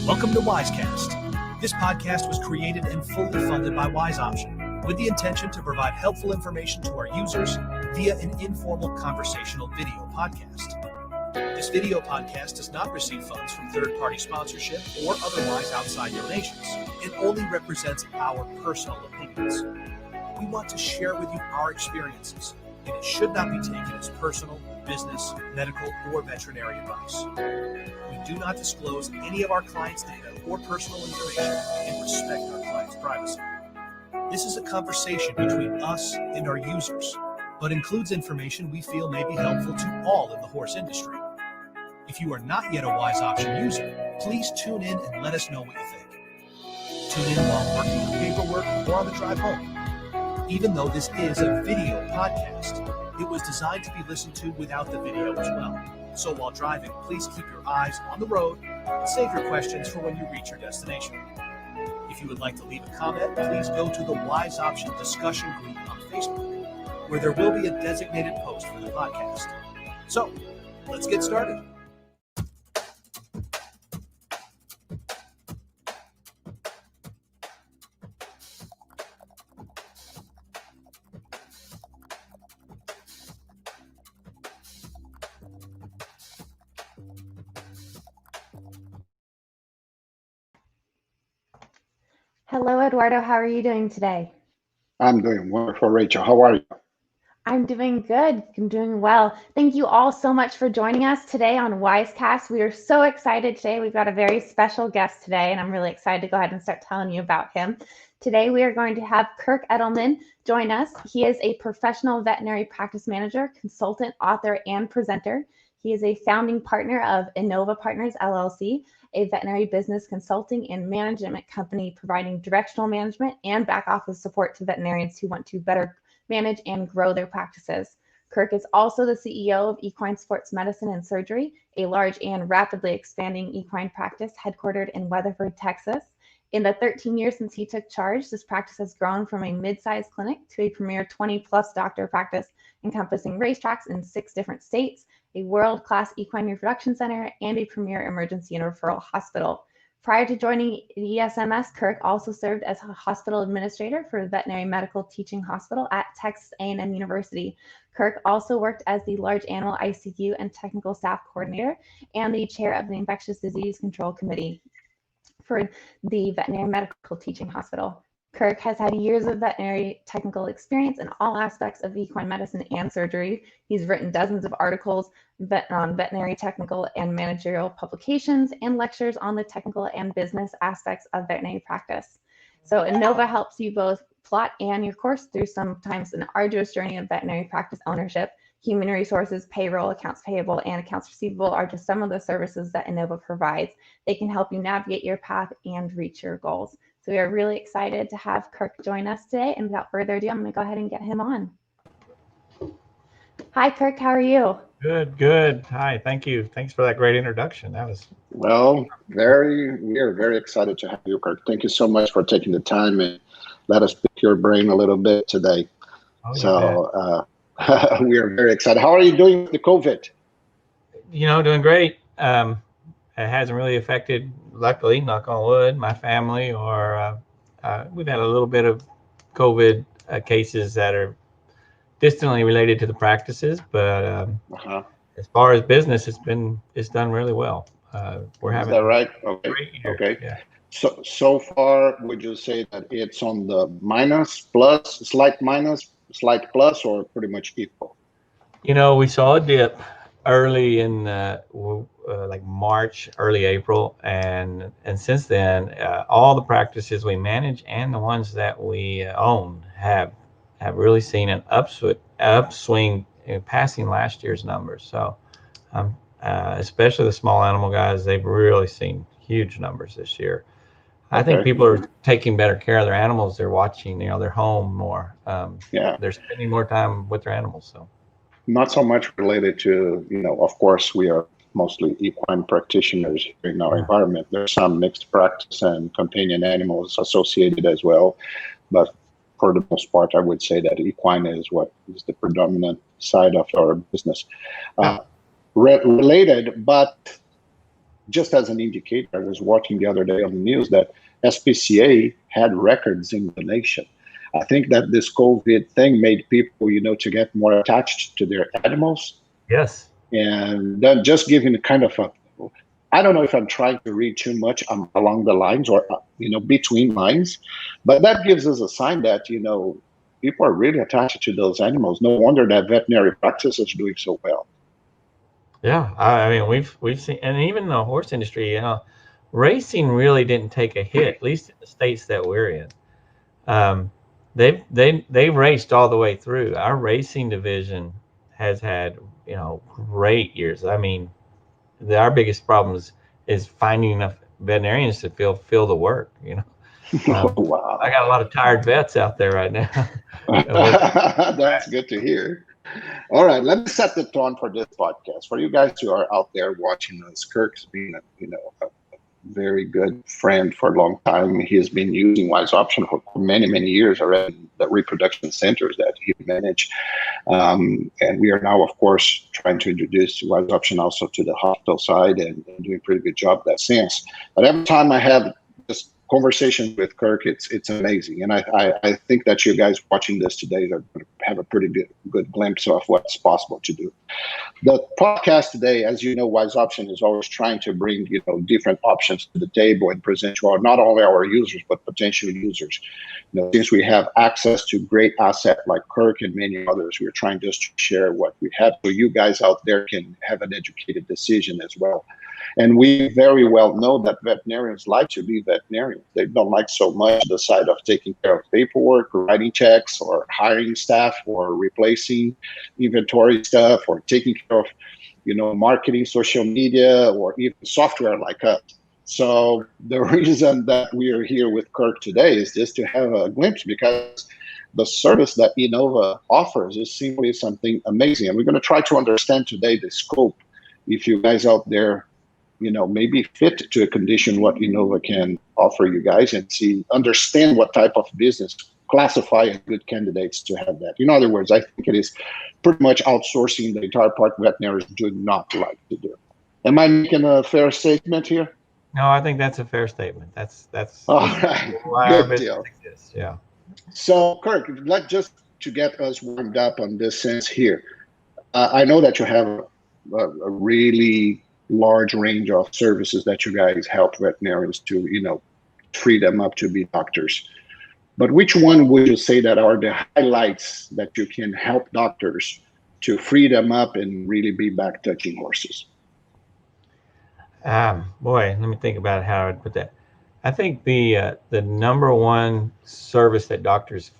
Welcome to Wisecast. This podcast was created and fully funded by Wise Option with the intention to provide helpful information to our users via an informal conversational video podcast. This video podcast does not receive funds from third-party sponsorship or otherwise outside donations. It only represents our personal opinions. We want to share with you our experiences, and it should not be taken as personal, business, medical, or veterinary advice. We do not disclose any of our clients' data or personal information and respect our clients' privacy. This is a conversation between us and our users, but includes information we feel may be helpful to all in the horse industry. If you are not yet a Wise Option user, please tune in and let us know what you think. Tune in while working on paperwork or on the drive home. Even though this is a video podcast, it was designed to be listened to without the video as well. So while driving, please keep your eyes on the road and save your questions for when you reach your destination. If you would like to leave a comment, please go to the Wise Option discussion group on Facebook, where there will be a designated post for the podcast. So, let's get started. Hello, Eduardo. How are you doing today? I'm doing wonderful, Rachel. How are you? I'm doing good. I'm doing well. Thank you all so much for joining us today on Wisecast. We are so excited today. We've got a very special guest today, and I'm really excited to go ahead and start telling you about him. Today, we are going to have Kirk Edelman join us. He is a professional veterinary practice manager, consultant, author, and presenter. He is a founding partner of Innova Partners, LLC, a veterinary business consulting and management company providing directional management and back office support to veterinarians who want to better manage and grow their practices. Kirk is also the CEO of Equine Sports Medicine and Surgery, a large and rapidly expanding equine practice headquartered in Weatherford, Texas. In the 13 years since he took charge, this practice has grown from a mid-sized clinic to a premier 20-plus doctor practice encompassing racetracks in 6 different states, a world-class equine reproduction center, and a premier emergency and referral hospital. Prior to joining ESMS, Kirk also served as a hospital administrator for the Veterinary Medical Teaching Hospital at Texas A&M University. Kirk also worked as the large animal ICU and technical staff coordinator and the chair of the Infectious Disease Control Committee for the Veterinary Medical Teaching Hospital. Kirk has had years of veterinary technical experience in all aspects of equine medicine and surgery. He's written dozens of articles on veterinary technical and managerial publications and lectures on the technical and business aspects of veterinary practice. So Innova helps you both plot and your course through sometimes an arduous journey of veterinary practice ownership. Human resources, payroll, accounts payable, and accounts receivable are just some of the services that Innova provides. They can help you navigate your path and reach your goals. So we are really excited to have Kirk join us today. And without further ado, I'm going to go ahead and get him on. Hi, Kirk. How are you? Good. Hi. Thank you. Thanks for that great introduction. Well, we are very excited to have you, Kirk. Thank you so much for taking the time and let us pick your brain a little bit today. We are very excited. How are you doing with the COVID? Doing great. It hasn't really affected, luckily, knock on wood, my family, or we've had a little bit of COVID cases that are distantly related to the practices, but as far as business, it's done really well. We're having Is that right? a great year. Okay. Yeah. So far, would you say that it's on the minus, plus, slight minus, slight plus, or pretty much equal? We saw a dip early in like March, early April, and since then, all the practices we manage and the ones that we own have really seen an upswing in passing last year's numbers. So, especially the small animal guys, they've really seen huge numbers this year. I think people are taking better care of their animals. They're watching, they're home more. They're spending more time with their animals. So, not so much related to, of course, we are mostly equine practitioners here in our environment. There's some mixed practice and companion animals associated as well, but for the most part, I would say that equine is what is the predominant side of our business. Related, but just as an indicator, I was watching the other day on the news that SPCA had records in the nation. I think that this COVID thing made people, to get more attached to their animals. Yes. And then just giving kind of I don't know if I'm trying to read too much along the lines or, between lines, but that gives us a sign that, people are really attached to those animals. No wonder that veterinary practice is doing so well. Yeah, I mean, we've seen, and even the horse industry, racing really didn't take a hit, at least in the states that we're in. They raced all the way through. Our racing division has had, great years. I mean, our biggest problem is finding enough veterinarians to fill the work. Wow. I got a lot of tired vets out there right now. That's good to hear. All right, let me set the tone for this podcast. For you guys who are out there watching us, Kirk's been a very good friend for a long time. He has been using Wise Option for many, many years already, the reproduction centers that he managed. And we are now, of course, trying to introduce Wise Option also to the hospital side and doing a pretty good job in that sense. But every time I have this conversation with Kirk, it's amazing. And I think that you guys watching this today are going to have a pretty good glimpse of what's possible to do. The podcast today, as you know, Wise Option is always trying to bring, different options to the table and present to not only our users, but potential users. Since we have access to great assets like Kirk and many others, we're trying just to share what we have so you guys out there can have an educated decision as well. And we very well know that veterinarians like to be veterinarians. They don't like so much the side of taking care of paperwork, or writing checks, or hiring staff, or replacing inventory stuff, or taking care of, marketing, social media, or even software like us. So the reason that we are here with Kirk today is just to have a glimpse, because the service that Innova offers is simply something amazing. And we're going to try to understand today the scope. If you guys out there, maybe fit to a condition what Innova can offer you guys, and understand what type of business classify as good candidates to have that. In other words, I think it is pretty much outsourcing the entire part veterinarians do not like to do. Am I making a fair statement here? No, I think that's a fair statement. That's all right. Why Good our business deal. exists. Yeah. So, Kirk, just to get us warmed up on this sense here, I know that you have a really large range of services that you guys help veterinarians to, free them up to be doctors. But which one would you say that are the highlights that you can help doctors to free them up and really be back touching horses? Boy, let me think about how I'd put that. I think the number one service that doctors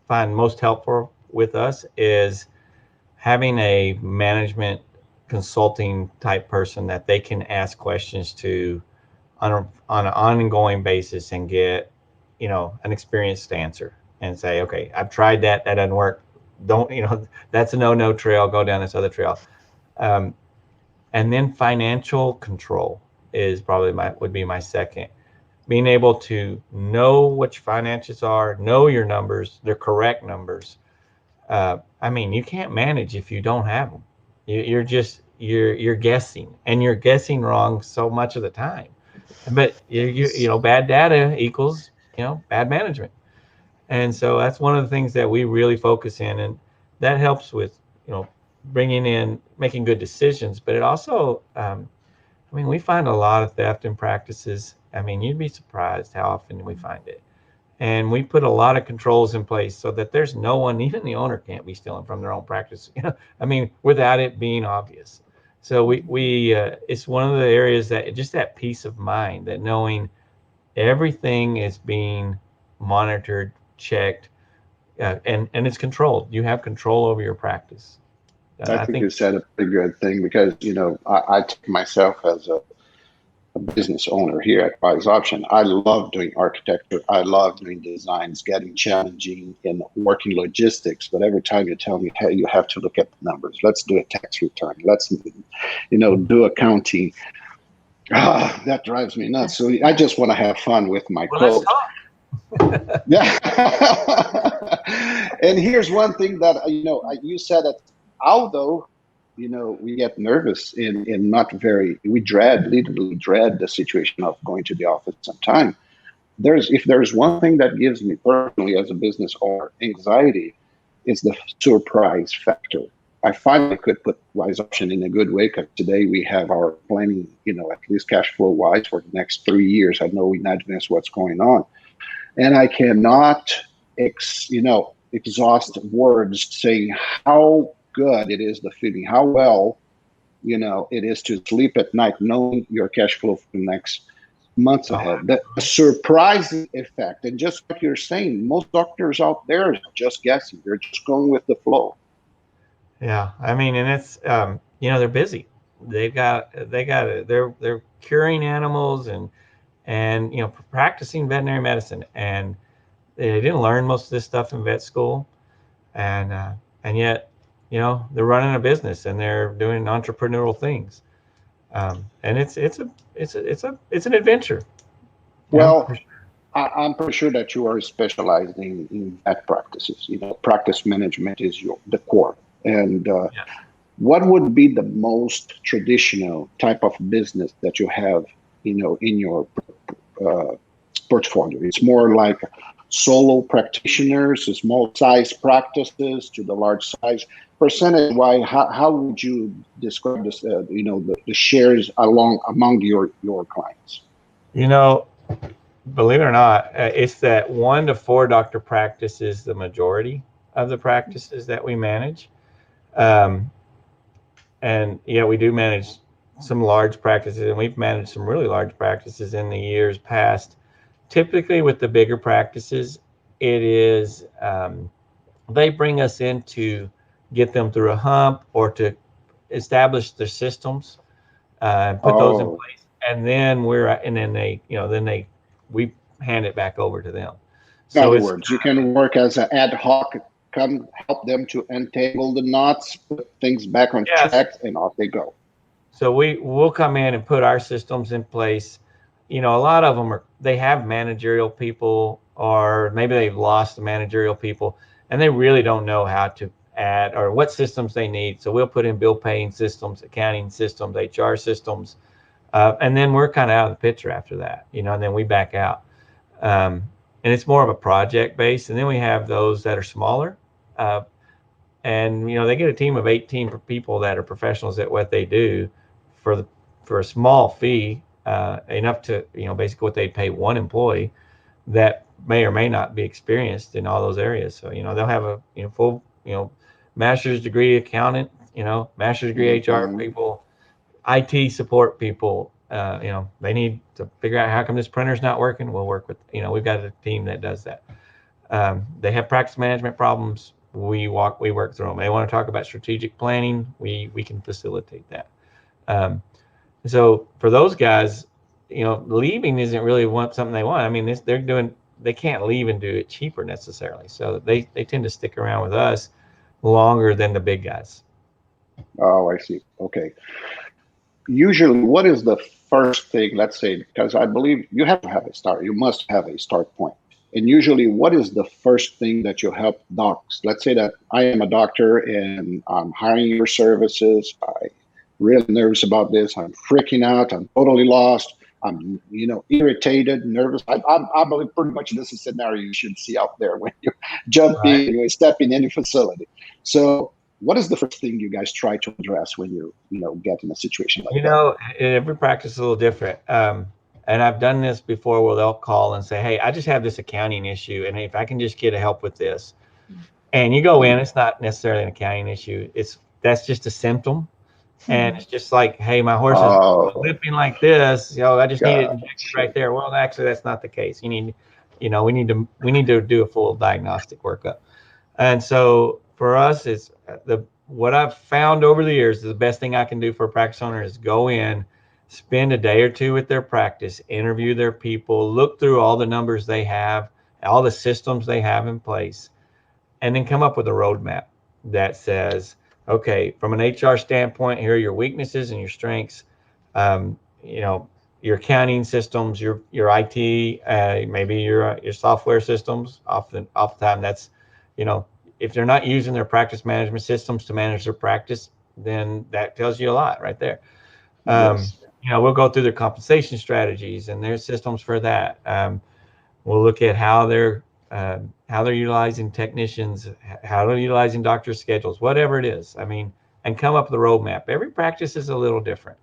find most helpful with us is having a management consulting type person that they can ask questions to on an ongoing basis and get, an experienced answer and say, okay, I've tried that doesn't work. Don't, that's a no trail, go down this other trail. And then financial control is probably would be my second. Being able to know what your finances are, know your numbers, they're correct numbers. You can't manage if you don't have them. You're guessing, and you're guessing wrong so much of the time. But bad data equals bad management, and so that's one of the things that we really focus in, and that helps with bringing in making good decisions. But it also, we find a lot of theft in practices. You'd be surprised how often we find it. And we put a lot of controls in place so that there's no one, even the owner can't be stealing from their own practice, without it being obvious. So we it's one of the areas that just that peace of mind, that knowing everything is being monitored, checked, and it's controlled. You have control over your practice. I think you said a pretty good thing, because, I take myself as a business owner here at Wise Option. I love doing architecture. I love doing designs, getting challenging in working logistics. But every time you tell me, hey, you have to look at the numbers. Let's do a tax return. Let's, do accounting. That drives me nuts. So I just want to have fun with my code. Yeah. And here's one thing that, you said that although, we get nervous and literally dread the situation of going to the office sometime. If there's one thing that gives me personally as a business owner anxiety, it's the surprise factor. I finally could put Wise Option in a good way because today we have our planning, at least cash flow wise for the next 3 years. I know in advance what's going on. And I cannot, exhaust words saying how good it is, the feeling, how well, it is to sleep at night knowing your cash flow for the next months ahead. The surprising effect. And just like you're saying, most doctors out there are just guessing. They're just going with the flow. Yeah, I mean, and it's they're busy. They're curing animals and practicing veterinary medicine, and they didn't learn most of this stuff in vet school, and yet they're running a business and they're doing entrepreneurial things, and it's an adventure. Well, I'm pretty sure that you are specialized in vet practices. Practice management is the core. And what would be the most traditional type of business that you have, in your portfolio? It's more like solo practitioners, small size practices to the large size. Percentage wise, how would you describe this? The shares among your clients. Believe it or not, it's that 1 to 4 doctor practice is the majority of the practices that we manage. And we do manage some large practices, and we've managed some really large practices in the years past. Typically with the bigger practices, it is they bring us in to get them through a hump or to establish their systems and put those in place, and then we hand it back over to them. In other words, you can work as an ad hoc, come help them to untangle the knots, put things back on track, and off they go. So we'll come in and put our systems in place. A lot of them they have managerial people, or maybe they've lost the managerial people, and they really don't know how to add or what systems they need. So we'll put in bill paying systems, accounting systems, HR systems, and then we're kind of out of the picture after that, and then we back out. And it's more of a project base. And then we have those that are smaller, and they get a team of 18 people that are professionals at what they do for a small fee, enough to basically what they'd pay one employee that may or may not be experienced in all those areas. So they'll have a full master's degree accountant, master's degree HR people, IT support people. They need to figure out how come this printer's not working. We'll work with, we've got a team that does that. They have practice management problems. We work through them. They want to talk about strategic planning. We can facilitate that. So for those guys, leaving isn't really something they want. I mean, they can't leave and do it cheaper necessarily. So they tend to stick around with us longer than the big guys. Oh, I see. Okay. Usually, what is the first thing, let's say, because I believe you have to have a start. You must have a start point. And usually, what is the first thing that you help docs? Let's say that I am a doctor and I'm hiring your services. I'm really nervous about this. I'm freaking out. I'm totally lost. I'm, irritated, nervous. I believe pretty much this is a scenario you should see out there when you're jumping and you're stepping in any facility. So what is the first thing you guys try to address when you get in a situation like that? Every practice is a little different. And I've done this before where they'll call and say, hey, I just have this accounting issue, and if I can just get help with this. And you go in, it's not necessarily an accounting issue. That's just a symptom. And it's just like, hey, my horse is limping like this. I just need it injected right there. Well, actually, that's not the case. We need to do a full diagnostic workup. And so for us, what I've found over the years is the best thing I can do for a practice owner is go in spend a day or two with their practice, interview their people, look through all the numbers they have, all the systems they have in place, and then come up with a roadmap that says, okay, from an HR standpoint, here are your weaknesses and your strengths. You know, your accounting systems, your IT, maybe your software systems. Oftentimes that's, you know, if they're not using their practice management systems to manage their practice, then that tells you a lot right there. Yes. You know, we'll go through their compensation strategies and their systems for that. We'll look at how they're utilizing technicians, how they're utilizing doctor schedules, whatever it is. I mean, and come up with a roadmap. Every practice is a little different.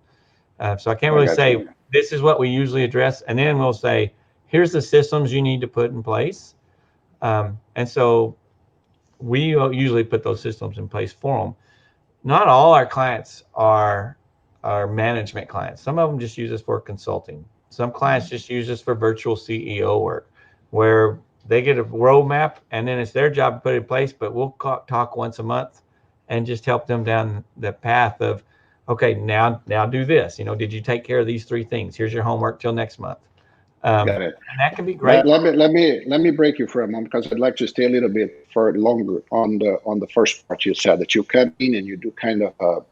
So I can't I really got say you. this is what we usually address. And then we'll say, here's the systems you need to put in place. And so we usually put those systems in place for them. Not all our clients are management clients. Some of them just use us for consulting. Some clients just use us for virtual CEO work, where they get a roadmap and then it's their job to put it in place. But we'll talk once a month and just help them down the path of, okay, now do this. You know, did you take care of these 3 things? Here's your homework till next month. Got it. And that can be great. Let me break you for a moment because I'd like to stay a little bit for longer on the first part. You said that you come in and you do kind of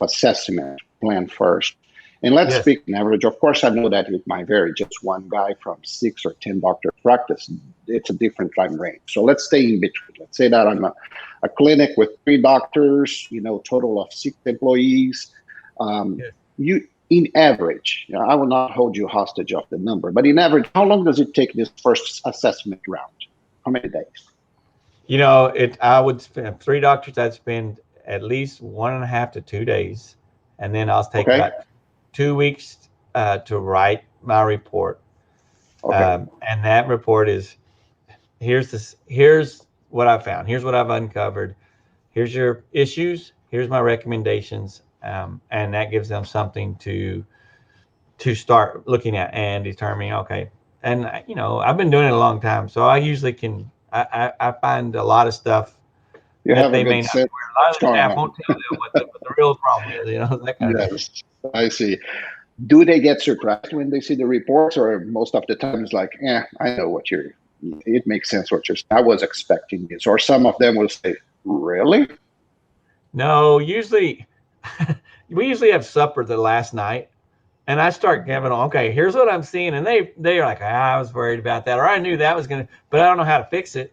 assessment plan first. And let's Yes. speak on average. Of course, I know that it might vary. Just one guy from 6 or 10 doctor practice, it's a different time range. So let's stay in between. Let's say that I'm a clinic with 3 doctors, total of 6 employees. Yes. In average, I will not hold you hostage of the number, but in average, how long does it take this first assessment round? How many days? You know, I would spend 3 doctors. I'd spend at least 1.5 to 2 days, and then I'll take Okay. about 2 weeks to write my report. Okay. And that report is here's what I found. Here's what I've uncovered. Here's your issues. Here's my recommendations, and that gives them something to start looking at and determining. Okay, and I've been doing it a long time, so I usually can. I find a lot of stuff You that have a they may good not. sense A lot what's of the going staff on. won't tell them what the real problem is. That kind of thing. Yes, I see. Do they get surprised when they see the reports, or most of the time it's like, I know it makes sense what you're saying. I was expecting this. Or some of them will say, really? No, usually we usually have supper the last night, and I start giving them, okay, here's what I'm seeing, and they are like, I was worried about that, or I knew that was gonna, but I don't know how to fix it.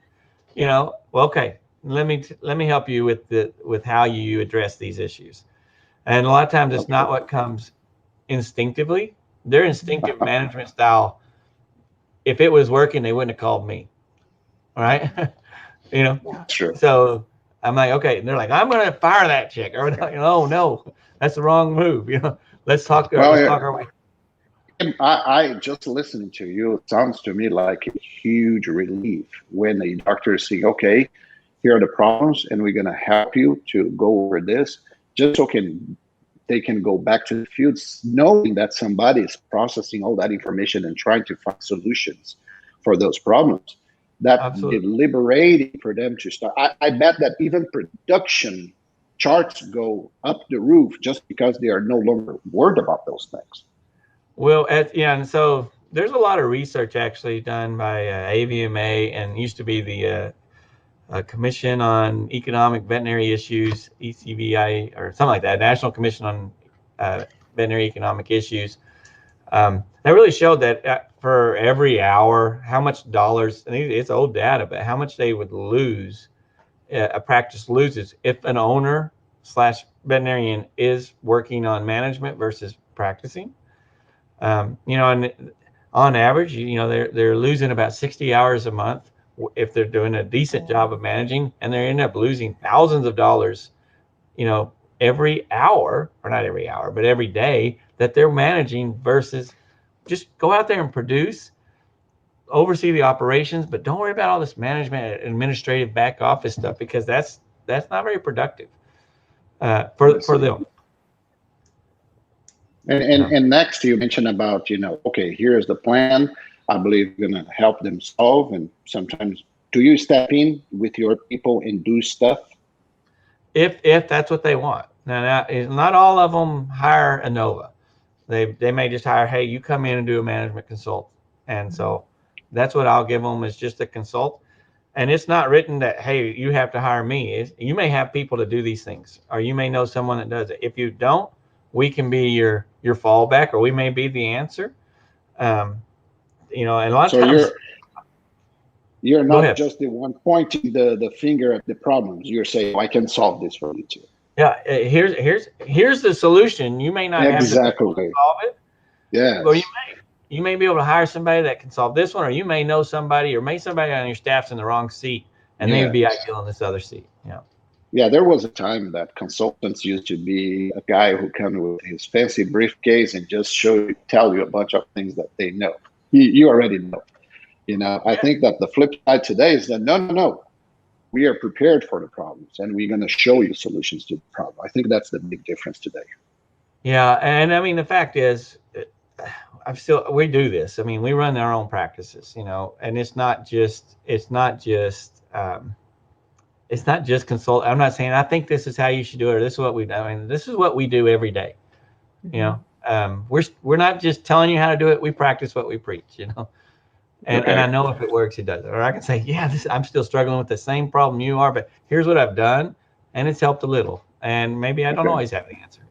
Well, okay, let me help you with how you address these issues. And a lot of times it's Okay. not what comes instinctively. Their instinctive management style, if it was working, they wouldn't have called me. All right. Sure. So I'm like, okay. And they're like, I'm going to fire that chick. Or oh no, that's the wrong move. Let's talk. Well, Let's talk our way. I just listening to you, it sounds to me like a huge relief when the doctor is saying, okay, here are the problems, and we're going to help you to go over this, just so they can go back to the fields knowing that somebody is processing all that information and trying to find solutions for those problems. That Absolutely. liberating for them to start. I bet that even production charts go up the roof just because they are no longer worried about those things. Well, and so there's a lot of research actually done by AVMA, and used to be the Commission on Economic Veterinary Issues, ECVI, or something like that, National Commission on Veterinary Economic Issues. That really showed that for every hour, how much dollars, and it's old data, but how much they would lose, a practice loses if an owner / veterinarian is working on management versus practicing. And on average, they're losing about 60 hours a month if they're doing a decent job of managing, and they end up losing thousands of dollars, every hour, or not every hour, but every day that they're managing, versus just go out there and produce, oversee the operations, but don't worry about all this management, administrative, back office stuff, because that's not very productive for them. And next, you mentioned about, okay, here's the plan. I believe you're going to help them solve. And sometimes, do you step in with your people and do stuff? If that's what they want. Now, not all of them hire ANOVA. They may just hire, hey, you come in and do a management consult. And so that's what I'll give them, is just a consult. And it's not written that, hey, you have to hire me. You may have people to do these things, or you may know someone that does it. If you don't, we can be your fallback, or we may be the answer. And a lot of So times, you're go not ahead. just the one pointing the finger at the problems. You're saying, I can solve this for you too. Yeah, here's the solution. You may not have the people to Exactly. solve it, Yes. or you may be able to hire somebody that can solve this one, or you may know somebody, or somebody on your staff's in the wrong seat, and they would be ideal in this other seat. Yeah, there was a time that consultants used to be a guy who comes with his fancy briefcase and just tell you a bunch of things that they know. You already know. I think that the flip side today is that no. We are prepared for the problems, and we're going to show you solutions to the problem. I think that's the big difference today. Yeah, and I mean, the fact is, we do this. I mean, we run our own practices, and it's not just consult. I'm not saying I think this is how you should do it, or this is what we do. I mean, this is what we do every day. We're not just telling you how to do it. We practice what we preach. And I know if it works, it does. Or I can say, yeah, I'm still struggling with the same problem you are, but here's what I've done, and it's helped a little. And maybe I don't always have the answer.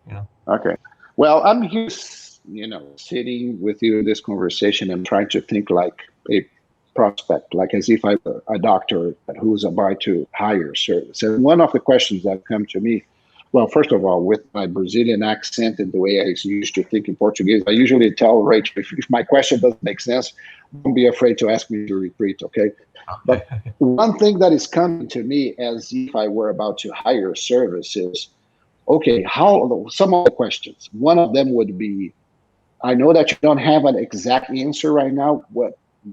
Okay. Well, I'm here, sitting with you in this conversation and trying to think like a prospect, like as if I'm a doctor who's about to hire service. And one of the questions that come to me, well, first of all, with my Brazilian accent and the way I used to think in Portuguese, I usually tell Rachel, if my question doesn't make sense, don't be afraid to ask me to repeat, okay? But one thing that is coming to me as if I were about to hire service is, okay, some of the questions. One of them would be, I know that you don't have an exact answer right now.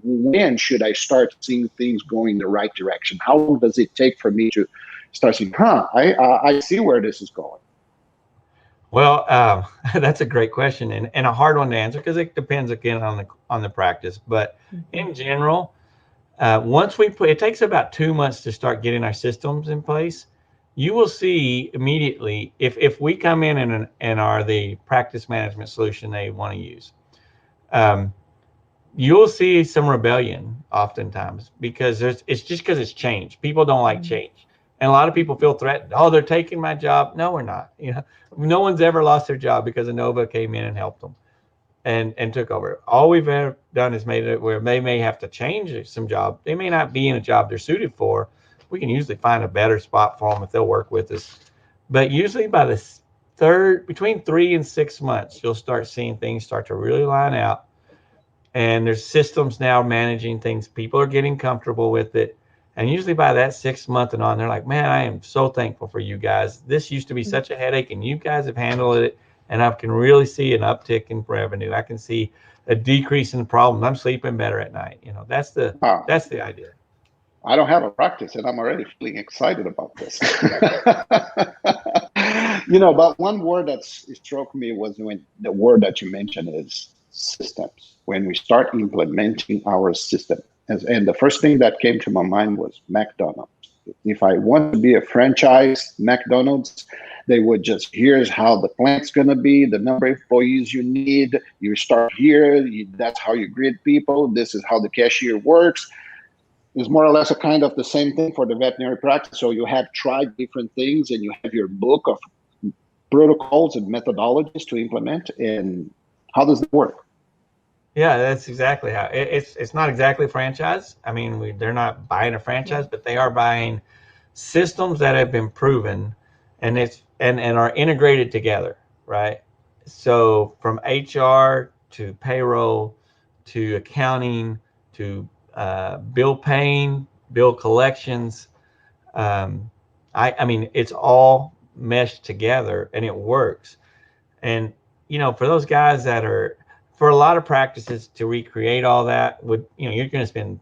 When should I start seeing things going the right direction? How long does it take for me to start saying, I see where this is going? Well, that's a great question and a hard one to answer, because it depends again on the practice. But in general, once it takes about 2 months to start getting our systems in place. You will see immediately if we come in and are the practice management solution they want to use. You'll see some rebellion oftentimes, because it's just because it's change. People don't like change. And a lot of people feel threatened. Oh, they're taking my job. No, we're not. No one's ever lost their job because Innova came in and helped them and took over. All we've ever done is made it where they may have to change some job. They may not be in a job they're suited for. We can usually find a better spot for them if they'll work with us. But usually by between 3 and 6 months, you'll start seeing things start to really line out. And there's systems now managing things. People are getting comfortable with it. And usually by that 6th month and on, they're like, man, I am so thankful for you guys. This used to be such a headache, and you guys have handled it. And I can really see an uptick in revenue. I can see a decrease in problems. I'm sleeping better at night. That's the idea. I don't have a practice, and I'm already feeling excited about this. But one word that struck me was when the word that you mentioned is systems. When we start implementing our system, and the first thing that came to my mind was McDonald's. If I want to be a franchise McDonald's, they would just, here's how the plant's going to be, the number of employees you need. You start here. That's how you greet people. This is how the cashier works. It's more or less a kind of the same thing for the veterinary practice. So you have tried different things, and you have your book of protocols and methodologies to implement. And how does it work? Yeah, that's exactly how it's not exactly franchise. I mean, they're not buying a franchise, but they are buying systems that have been proven, and are integrated together, right? So from HR to payroll to accounting to bill paying, bill collections. I mean, it's all meshed together and it works. And for those guys for a lot of practices to recreate all that you're going to spend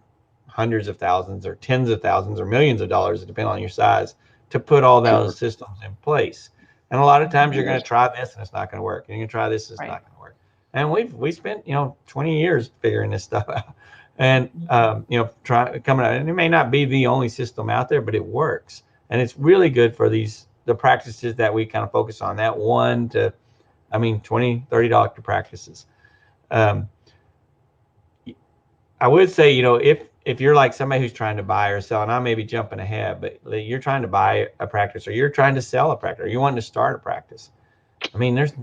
hundreds of thousands or tens of thousands or millions of dollars, depending on your size, to put all those systems in place. And a lot of times you're going to try this and it's not going to work. And you're going to try this, and it's not going to work. And we spent 20 years figuring this stuff out, and coming out. And it may not be the only system out there, but it works, and it's really good for the practices that we kind of focus on, that 1 to I mean, 20, 30 doctor practices. Um, I would say, if you're like somebody who's trying to buy or sell, and I may be jumping ahead, but you're trying to buy a practice or you're trying to sell a practice or you want to start a practice. I mean, there's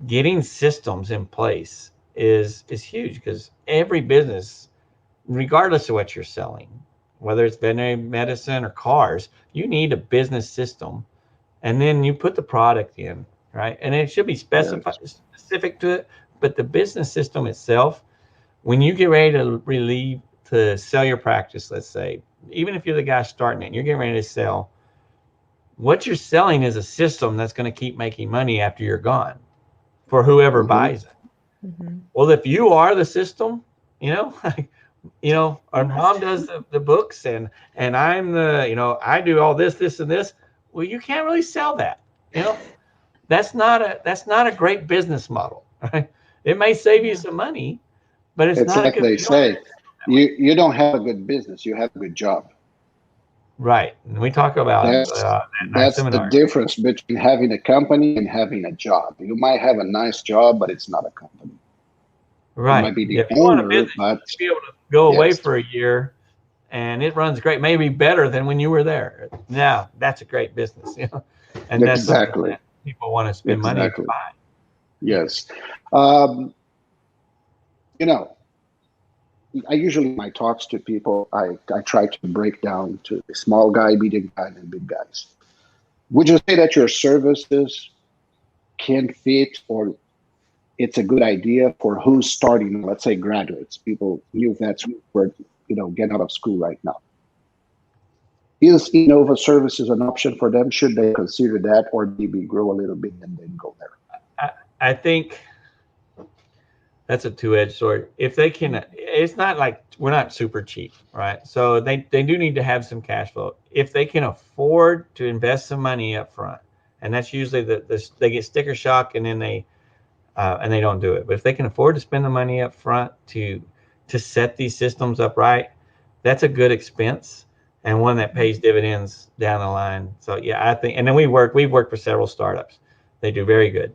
getting systems in place is huge, because every business, regardless of what you're selling, whether it's veterinary medicine or cars, you need a business system, and then you put the product in, right? And it should be specific to it, but the business system itself, when you get ready to sell your practice, let's say, even if you're the guy starting it, and you're getting ready to sell, what you're selling is a system that's going to keep making money after you're gone for whoever buys it. Mm-hmm. Well, if you are the system, our mom does the books and I'm I do all this and this. Well, you can't really sell that. That's not a great business model, right? It may save you some money, but it's not like good. they say, you don't have a good business, you have a good job. Right. And we talk about that's the difference between having a company and having a job. You might have a nice job, but it's not a company. Right. You might be the if you owner, want a business, but you be able to go away for a year and it runs great, maybe better than when you were there. Now, that's a great business, and that's something that people want to spend money to buy. Yes. I usually, in my talks to people, I try to break down to the small guy, medium guy, and big guys. Would you say that your services can fit, or it's a good idea for who's starting, let's say graduates, people, new vets who are, getting out of school right now? Is Innova Services an option for them? Should they consider that, or maybe grow a little bit and then go there? I think that's a two-edged sword. If they can, it's not like we're not super cheap, right? So they do need to have some cash flow. If they can afford to invest some money up front, and that's usually they get sticker shock and then they don't do it. But if they can afford to spend the money up front to set these systems up right, that's a good expense and one that pays dividends down the line. So yeah, I think, and then we've worked for several startups. They do very good.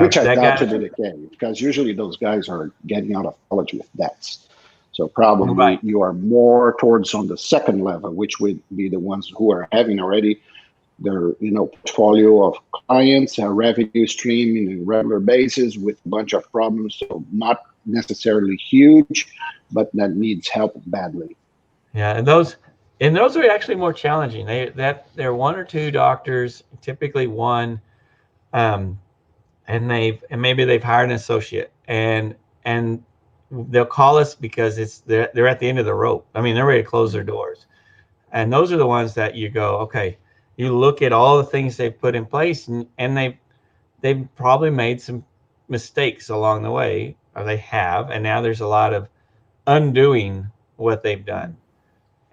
Which I doubt to be the case, because usually those guys are getting out of college with debts. So probably you are more towards on the second level, which would be the ones who are having already their portfolio of clients, a revenue stream in a regular basis with a bunch of problems. So not necessarily huge, but that needs help badly. Yeah, and those are actually more challenging. They're one or two doctors, typically one, and maybe they've hired an associate, and they'll call us because they're at the end of the rope. I mean, they're ready to close their doors, and those are the ones that you go, okay, you look at all the things they've put in place, and they've probably made some mistakes along the way, or they have, and now there's a lot of undoing what they've done,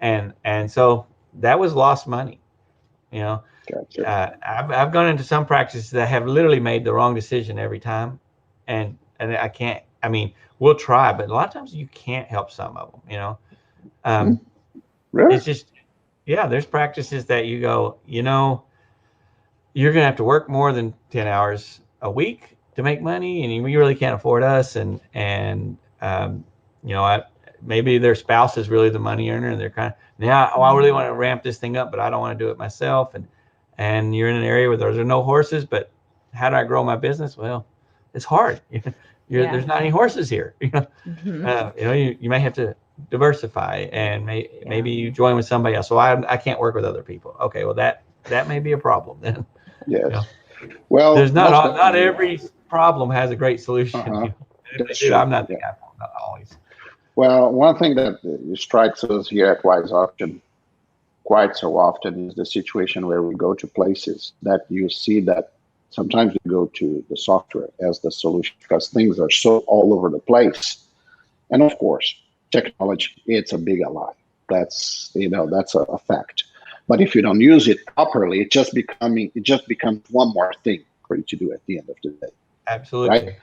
and so that was lost money. Gotcha. I've gone into some practices that have literally made the wrong decision every time, and I can't. I mean, we'll try, but a lot of times you can't help some of them. Really? It's just, yeah. There's practices that you go, you're gonna have to work more than 10 hours a week to make money, and you really can't afford us. Maybe their spouse is really the money earner, and they're kind of, I really want to ramp this thing up, but I don't want to do it myself. And you're in an area where there's no horses, but how do I grow my business? Well, it's hard. There's not any horses here. You may have to diversify, and maybe you join with somebody else. So I can't work with other people. Okay, well that may be a problem then. Yes. Well, there's not every problem has a great solution. I'm not the guy. Not always. Well, one thing that strikes us here at Wise Auction quite so often is the situation where we go to places that you see that sometimes we go to the software as the solution because things are so all over the place. And of course, technology, it's a big ally. That's a fact. But if you don't use it properly, it just becomes one more thing for you to do at the end of the day. Absolutely. Right?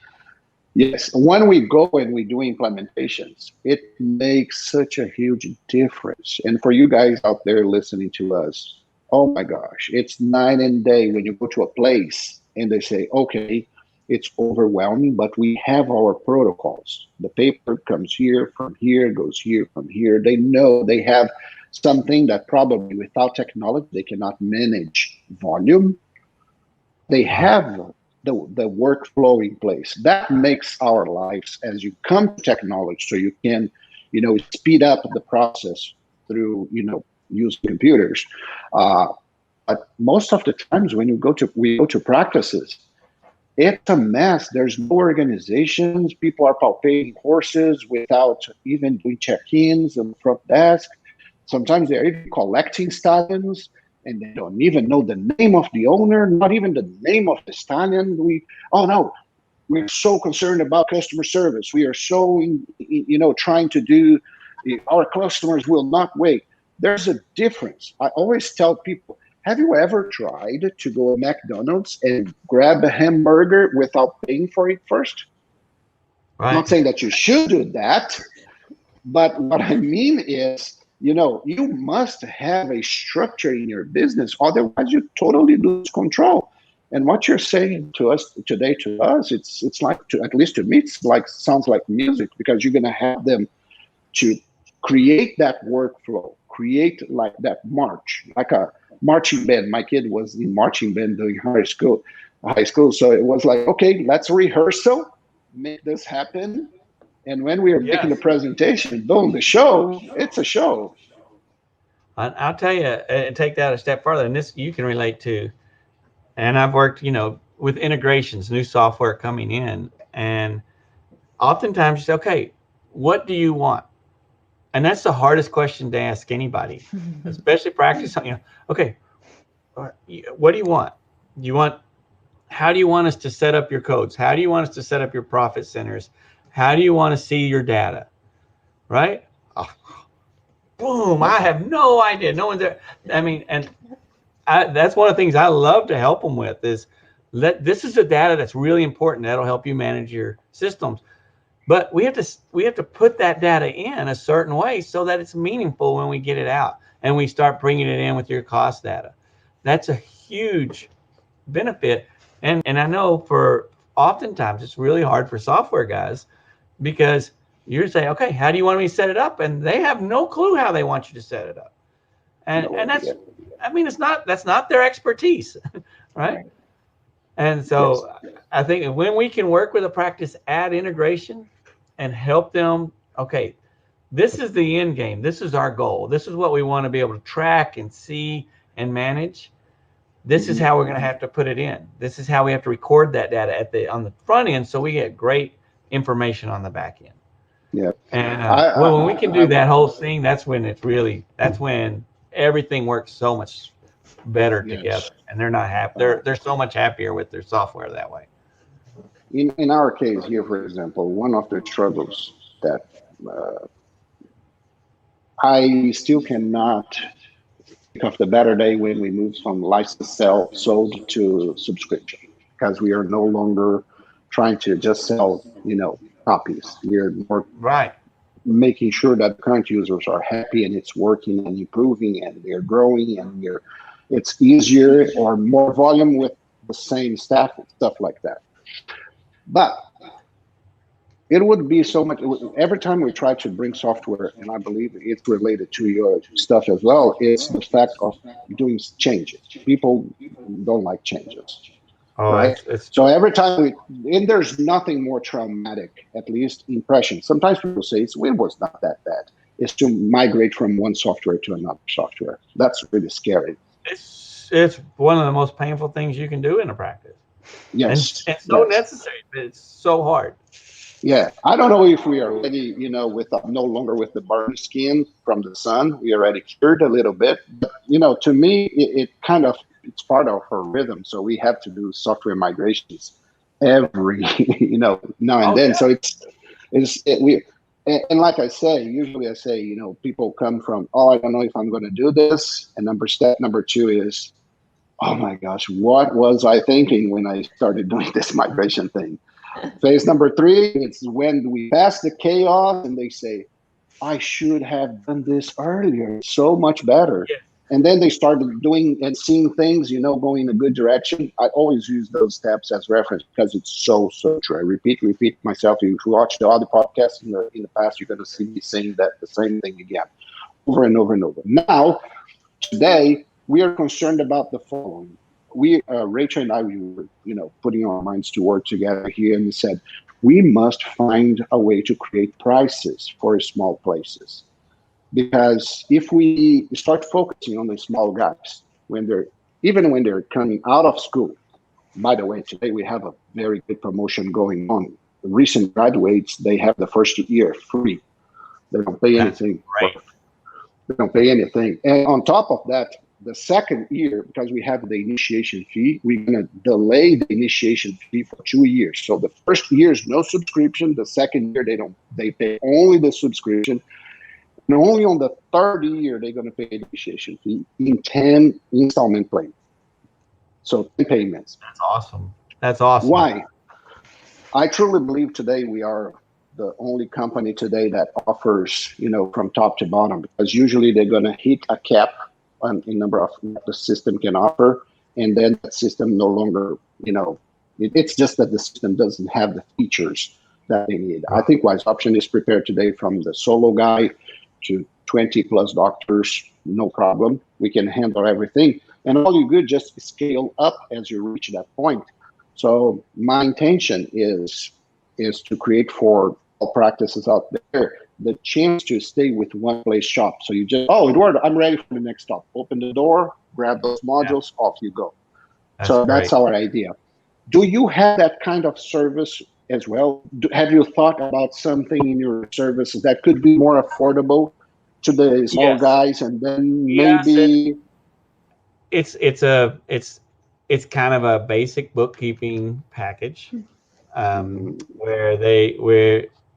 Yes. When we go and we do implementations, it makes such a huge difference. And for you guys out there listening to us, oh my gosh, it's night and day when you go to a place and they say, okay, it's overwhelming, but we have our protocols. The paper comes here, from here, goes here, from here. They know they have something that probably without technology, they cannot manage volume. They have the workflow in place. That makes our lives, as you come to technology, so you can, speed up the process through, using computers. But most of the times when we go to practices, it's a mess. There's no organizations. People are palpating horses without even doing check-ins on the front desk. Sometimes they're even collecting stallions, and they don't even know the name of the owner, not even the name of the stallion. We're so concerned about customer service. We are so, trying to do, our customers will not wait. There's a difference. I always tell people, have you ever tried to go to McDonald's and grab a hamburger without paying for it first? Right. I'm not saying that you should do that, but what I mean is, you must have a structure in your business, otherwise you totally lose control. And what you're saying to us today, it's like, at least to me, sounds like music, because you're going to have them to create that workflow, create like that march, like a marching band. My kid was in marching band during high school. So it was like, okay, let's rehearsal, make this happen. And when we are making the presentation, boom, it's a show. I'll tell you, and take that a step further, and this you can relate to. And I've worked, with integrations, new software coming in, and oftentimes you say, okay, what do you want? And that's the hardest question to ask anybody, especially practice. Okay, what do you want? How do you want us to set up your codes? How do you want us to set up your profit centers? How do you want to see your data? Right? Oh, boom, I have no idea. No one's there. That's one of the things I love to help them with is this is the data that's really important. That'll help you manage your systems. But we have to put that data in a certain way so that it's meaningful when we get it out and we start bringing it in with your cost data. That's a huge benefit. And I know for oftentimes it's really hard for software guys because you're saying, okay, how do you want me to set it up? And they have no clue how they want you to set it up. And that's, that's not their expertise, right? And so I think when we can work with a practice, add integration and help them, okay, this is the end game. This is our goal. This is what we want to be able to track and see and manage. This is how we're going to have to put it in. This is how we have to record that data on the front end so we get great information on the back end. Yeah. And when we can do that whole thing, that's when everything works so much better together, and they're not happy. They're so much happier with their software that way. In our case here, for example, one of the struggles that I still cannot think of the better day when we moved from license sold to subscription, because we are no longer trying to just sell, copies. We are more making sure that current users are happy and it's working and improving and they're growing and it's easier or more volume with the same staff and stuff like that. But it would be so much, every time we try to bring software, and I believe it's related to your stuff as well, it's the fact of doing changes. People don't like changes. Right? So every time there's nothing more traumatic, at least impression. Sometimes people say it was not that bad. It's to migrate from one software to another software. That's really scary. It's one of the most painful things you can do in a practice. Yes. And so necessary, but it's so hard. Yeah. I don't know if we are ready, with no longer with the burnt skin from the sun. We already cured a little bit. But, to me, it kind of, it's part of our rhythm. So we have to do software migrations every, now and then. So and like I say, usually I say, people come from, I don't know if I'm going to do this. And step number 2 is, oh my gosh, what was I thinking when I started doing this migration thing? Phase number 3, it's when we pass the chaos and they say, I should have done this earlier. So much better. And then they started doing and seeing things, going in a good direction. I always use those steps as reference because it's so true. I repeat myself. If you watch the other podcasts in the past, you're going to see me saying that the same thing again, over and over and over. Now, today, we are concerned about the following. Rachel and I, we were, putting our minds to work together here, and we said, we must find a way to create prices for small places. Because if we start focusing on the small guys, even when they're coming out of school, by the way, today we have a very good promotion going on. The recent graduates, they have the first year free. They don't pay anything. Right. They don't pay anything. And on top of that, the second year, because we have the initiation fee, we're going to delay the initiation fee for 2 years. So the first year is no subscription. The second year, they pay only the subscription. And only on the third year, they're going to pay the initiation fee in 10 installment payments. So 10 payments. That's awesome. Why? I truly believe today we are the only company today that offers, from top to bottom, because usually they're going to hit a cap on the number of what the system can offer. And then that system no longer, it's just that the system doesn't have the features that they need. I think Wise Option is prepared today from the solo guy to 20 plus doctors, no problem. We can handle everything. And all you could just scale up as you reach that point. So my intention is to create for all practices out there the chance to stay with one place shop. So you just, Eduardo, I'm ready for the next stop. Open the door, grab those modules, off you go. That's our idea. Do you have that kind of service as well? Have you thought about something in your services that could be more affordable to the small guys, and then maybe it's kind of a basic bookkeeping package, where they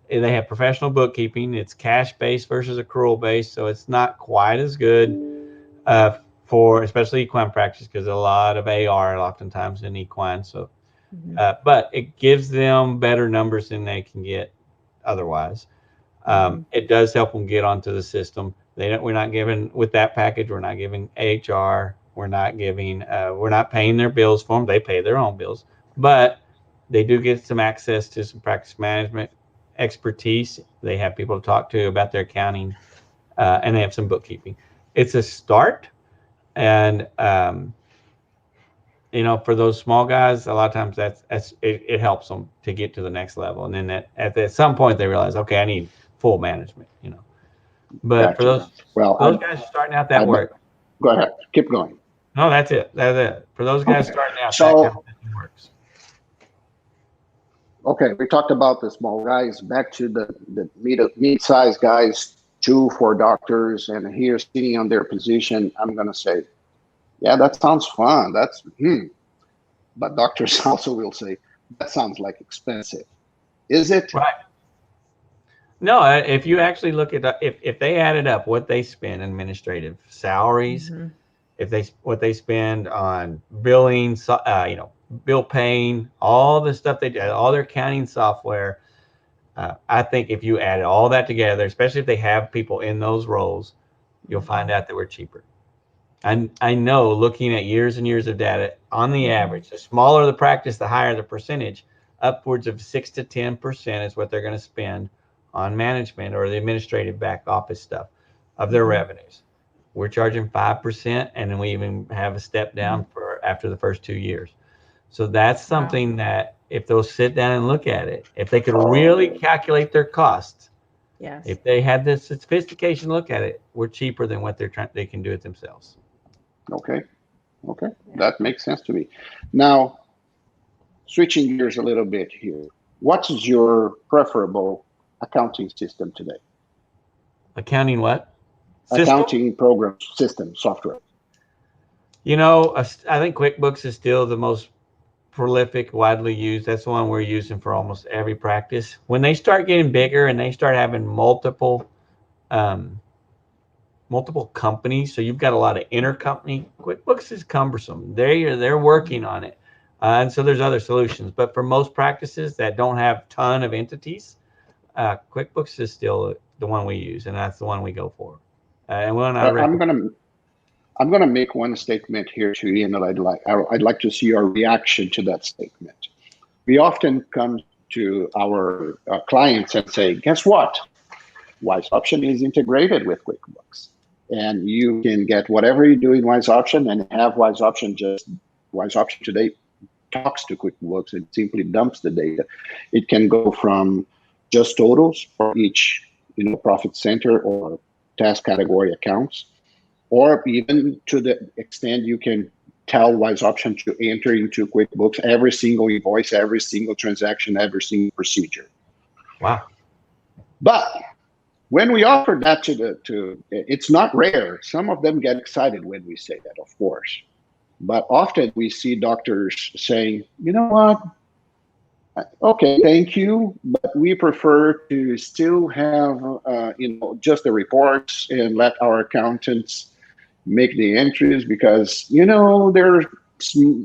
have professional bookkeeping. It's cash based versus accrual based, so it's not quite as good for especially equine practice, because a lot of AR oftentimes in equine. So. But it gives them better numbers than they can get otherwise. It does help them get onto the system. We're not giving, with that package, we're not giving AHR. We're not paying their bills for them. They pay their own bills, but they do get some access to some practice management expertise. They have people to talk to about their accounting, and they have some bookkeeping. It's a start, and for those small guys, a lot of times it helps them to get to the next level. And then at some point they realize, okay, I need full management, But for those guys starting out, that works. Go ahead, keep going. No, that's it. For those guys starting out, so, that kind of thing works. Okay, we talked about the small guys. Back to the mid-sized guys, 2-4 doctors, and here sitting on their position, I'm going to say, yeah, that sounds fun. But doctors also will say, that sounds like expensive. Is it? Right. No, if you actually look at if they added up what they spend in administrative salaries, what they spend on billing, bill paying, all the stuff they do, all their accounting software, I think if you added all that together, especially if they have people in those roles, you'll find out that we're cheaper. I know, looking at years and years of data, on the average, the smaller the practice, the higher the percentage. Upwards of 6 to 10% is what they're going to spend on management or the administrative back office stuff of their revenues. We're charging 5%, and then we even have a step down for after the first 2 years. So that's something that if they'll sit down and look at it, if they could really calculate their costs, if they had the sophistication look at it, we're cheaper than what they can do it themselves. Okay, that makes sense to me. Now, switching gears a little bit here, what is your preferable accounting system today? Accounting what? Accounting program system software. I think QuickBooks is still the most prolific, widely used. That's the one we're using for almost every practice. When they start getting bigger and they start having multiple companies, so you've got a lot of intercompany, QuickBooks is cumbersome. They're working on it, and so there's other solutions. But for most practices that don't have a ton of entities, QuickBooks is still the one we use, and that's the one we go for. And when I'm I'm going to make one statement here to you, and I'd like to see your reaction to that statement. We often come to our clients and say, guess what? Wise Option is integrated with QuickBooks. And you can get whatever you do in Wise Option and have Wise Option today talks to QuickBooks and simply dumps the data. It can go from just totals for each profit center or task category accounts, or even to the extent you can tell Wise Option to enter into QuickBooks every single invoice, every single transaction, every single procedure. Wow. But when we offer that it's not rare. Some of them get excited when we say that, of course. But often we see doctors saying, you know what? Okay, thank you, but we prefer to still have, just the reports and let our accountants make the entries because, there are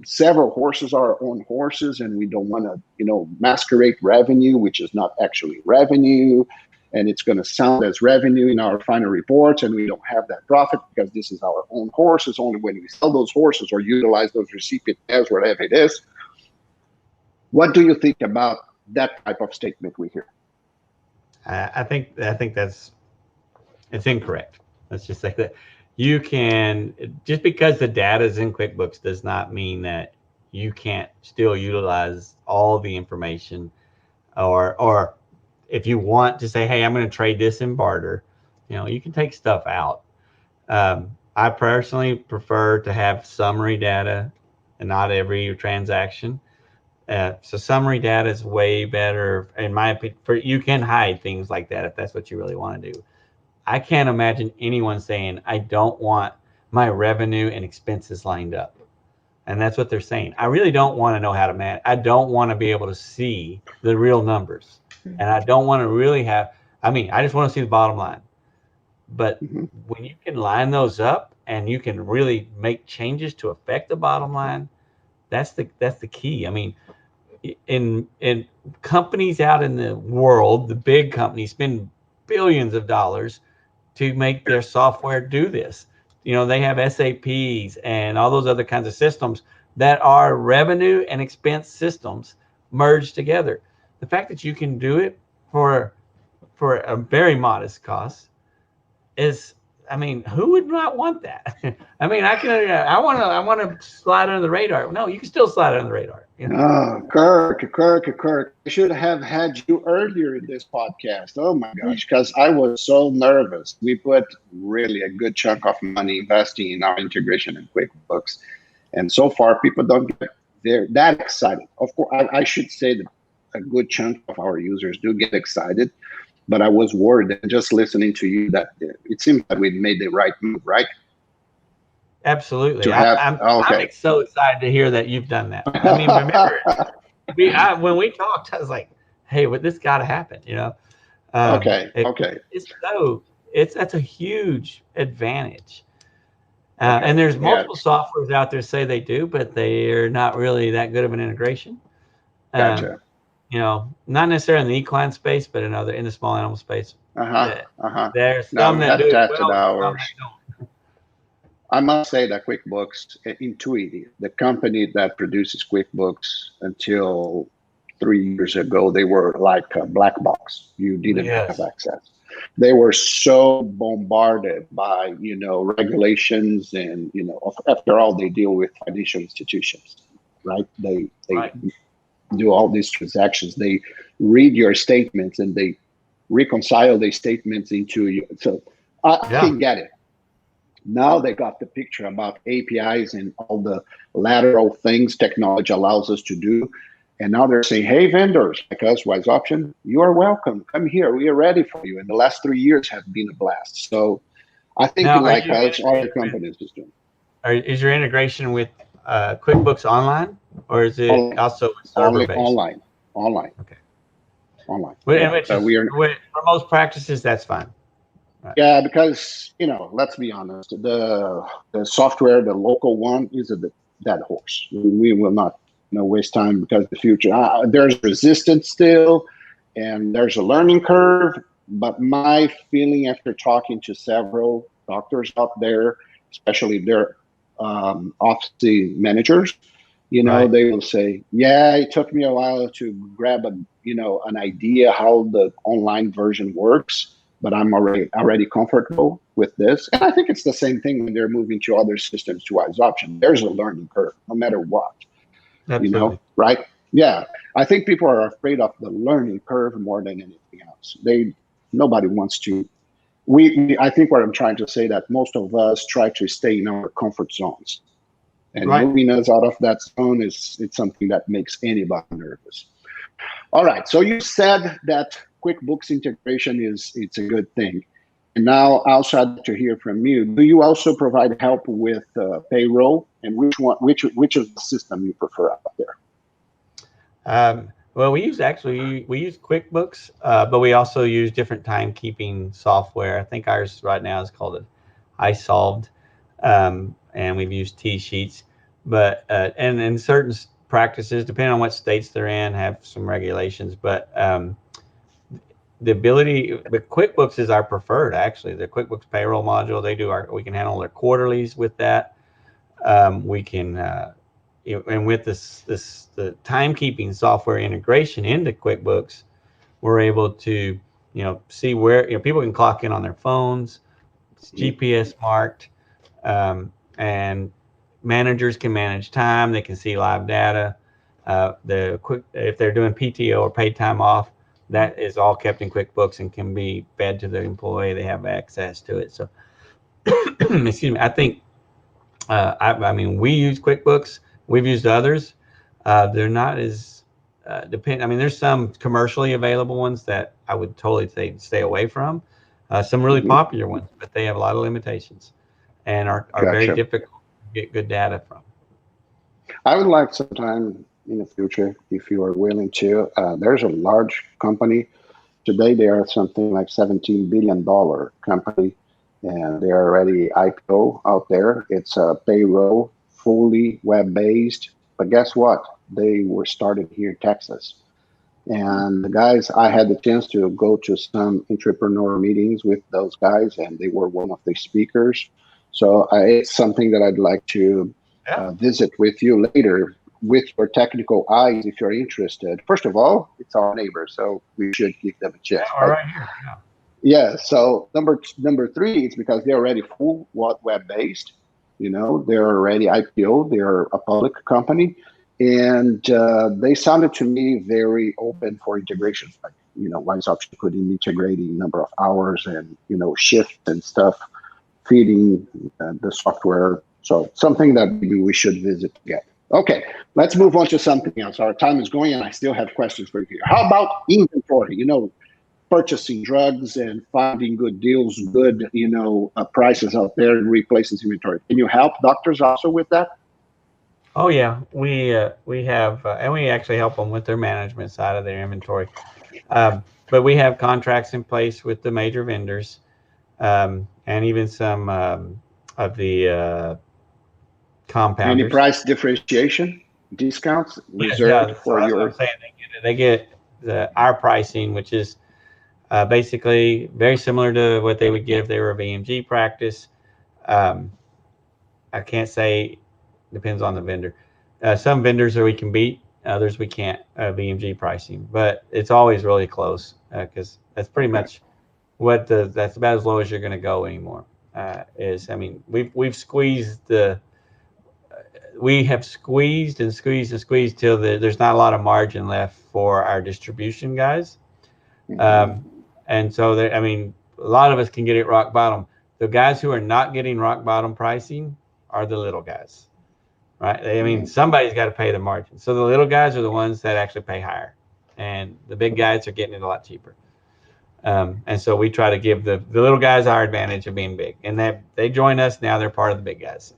several horses, our own horses, and we don't want to, masquerade revenue, which is not actually revenue. And it's going to sound as revenue in our final reports, and we don't have that profit because this is our own horses. Only when we sell those horses or utilize those recipient as whatever it is. What do you think about that type of statement we hear? I think it's incorrect. Let's just say that you can, just because the data is in QuickBooks does not mean that you can't still utilize all the information, or if you want to say, hey, I'm going to trade this in barter, you can take stuff out. I personally prefer to have summary data and not every transaction. So summary data is way better, in my opinion. You can hide things like that if that's what you really want to do. I can't imagine anyone saying, I don't want my revenue and expenses lined up. And that's what they're saying. I really don't want to know how to manage. I don't want to be able to see the real numbers. And I don't want to really I just want to see the bottom line. But when you can line those up and you can really make changes to affect the bottom line, that's the key. In companies out in the world, the big companies spend billions of dollars to make their software do this. They have SAPs and all those other kinds of systems that are revenue and expense systems merged together. The fact that you can do it for a very modest cost is, who would not want that? I want to slide under the radar. No, you can still slide under the radar. Oh, Kirk, I should have had you earlier in this podcast. Oh my gosh, because I was so nervous. We put really a good chunk of money investing in our integration in QuickBooks. And so far, people don't get that excited. Of course, I should say that a good chunk of our users do get excited. But I was worried that just listening to you that it seems that we made the right move, right? Absolutely. I'm so excited to hear that you've done that. Remember, when we talked, I was like, hey, this got to happen, That's a huge advantage. And there's multiple softwares out there say they do, but they're not really that good of an integration. Gotcha. Not necessarily in the equine space, but in the small animal space. There's some that do it well, some that don't. I must say that QuickBooks, Intuiti, the company that produces QuickBooks, until 3 years ago, they were like a black box. You didn't have access. They were so bombarded by, regulations and, after all, they deal with financial institutions, right? They do all these transactions. They read your statements and they reconcile these statements into you. So I can get it. Now they got the picture about APIs and all the lateral things technology allows us to do. And now they're saying, hey, vendors like us, Wise Option, you are welcome. Come here. We are ready for you. And the last 3 years have been a blast. So I think how other companies is doing. Is your integration with QuickBooks Online, or is it also server-based? Online. Okay. Online. For most practices, that's fine. Right. Yeah, because, let's be honest, the software, the local one, is a dead horse. We will not waste time because the future, there's resistance still, and there's a learning curve. But my feeling after talking to several doctors out there, especially their office managers, Right. they will say, yeah, it took me a while to grab an idea how the online version works, but I'm already comfortable with this. And I think it's the same thing when they're moving to other systems to Wise Option. There's a learning curve, no matter what, Absolutely. right? Yeah. I think people are afraid of the learning curve more than anything else. Nobody wants to. I think what I'm trying to say that most of us try to stay in our comfort zones. And Right. moving us out of that zone it's something that makes anybody nervous. All right. So you said that QuickBooks integration it's a good thing. And now also I'd like to hear from you. Do you also provide help with payroll, and which is the system you prefer out there? Well, we use QuickBooks, but we also use different timekeeping software. I think ours right now is called iSolved, and we've used T-Sheets. But and in certain practices, depending on what states they're in, have some regulations. But QuickBooks is our preferred. Actually, the QuickBooks payroll module, we can handle their quarterlies with that. We can. And with the timekeeping software integration into QuickBooks, we're able to see where people can clock in on their phones. It's GPS marked, and managers can manage time. They can see live data. If they're doing PTO or paid time off, that is all kept in QuickBooks and can be fed to the employee. They have access to it. So, excuse me. I think I mean, we use QuickBooks. We've used others. They're not as depend. I mean, there's some commercially available ones that I would totally say stay away from. Some really popular ones, but they have a lot of limitations and are very Gotcha. difficult to get good data from. I would like sometime in the future, if you are willing to. There's a large company. Today, they are something like $17 billion company, and they are already IPO out there. It's a payroll, fully web-based. But guess what? They were started here in Texas. And the guys, I had the chance to go to some entrepreneur meetings with those guys, and they were one of the speakers. So it's something that I'd like to visit with you later with your technical eyes if you're interested. First of all, it's our neighbor, so we should give them a chance. All right here. Yeah. So number three, it's because they're already full web-based. They're already IPO. They're a public company. And they sounded to me very open for integrations. Like, Wise Option could integrate a number of hours and, shifts and stuff, feeding the software. So something that maybe we should visit together. Okay, let's move on to something else. Our time is going and I still have questions for you here. How about inventory? Purchasing drugs and finding good deals, good, prices out there and replaces inventory. Can you help doctors also with that? Oh yeah, we have, and we actually help them with their management side of their inventory. But we have contracts in place with the major vendors, and even some of the compounders. Any price differentiation, discounts reserved for so your? I'm saying they get our pricing, which is basically very similar to what they would get if they were a VMG practice. I can't say, depends on the vendor. Some vendors we can beat, others we can't, VMG pricing, but it's always really close because that's pretty much that's about as low as you're going to go anymore. We've squeezed we have squeezed and squeezed and squeezed till there's not a lot of margin left for our distribution guys. And so a lot of us can get it rock bottom. The guys who are not getting rock bottom pricing are the little guys, right? Somebody's got to pay the margin. So the little guys are the ones that actually pay higher, and the big guys are getting it a lot cheaper. And so we try to give the little guys our advantage of being big, and they join us now. They're part of the big guys.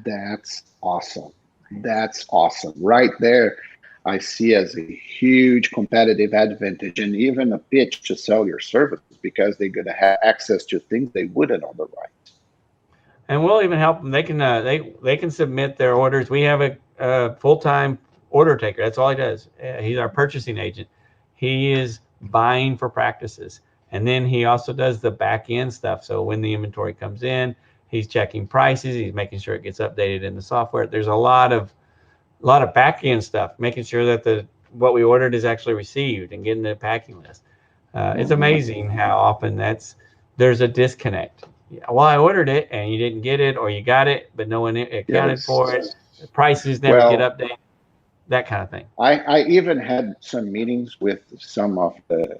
That's awesome. That's awesome. Right there, I see as a huge competitive advantage and even a pitch to sell your services because they're going to have access to things they wouldn't otherwise. And we'll even help them. They can submit their orders. We have a full-time order taker. That's all he does. He's our purchasing agent. He is buying for practices, and then he also does the back end stuff. So when the inventory comes in, He's checking prices. He's making sure it gets updated in the software. There's a lot of back end stuff, making sure that what we ordered is actually received and getting the packing list. It's amazing how often there's a disconnect. Well, I ordered it and you didn't get it, or you got it but no one accounted for it. The prices never get updated. That kind of thing. I even had some meetings with some of the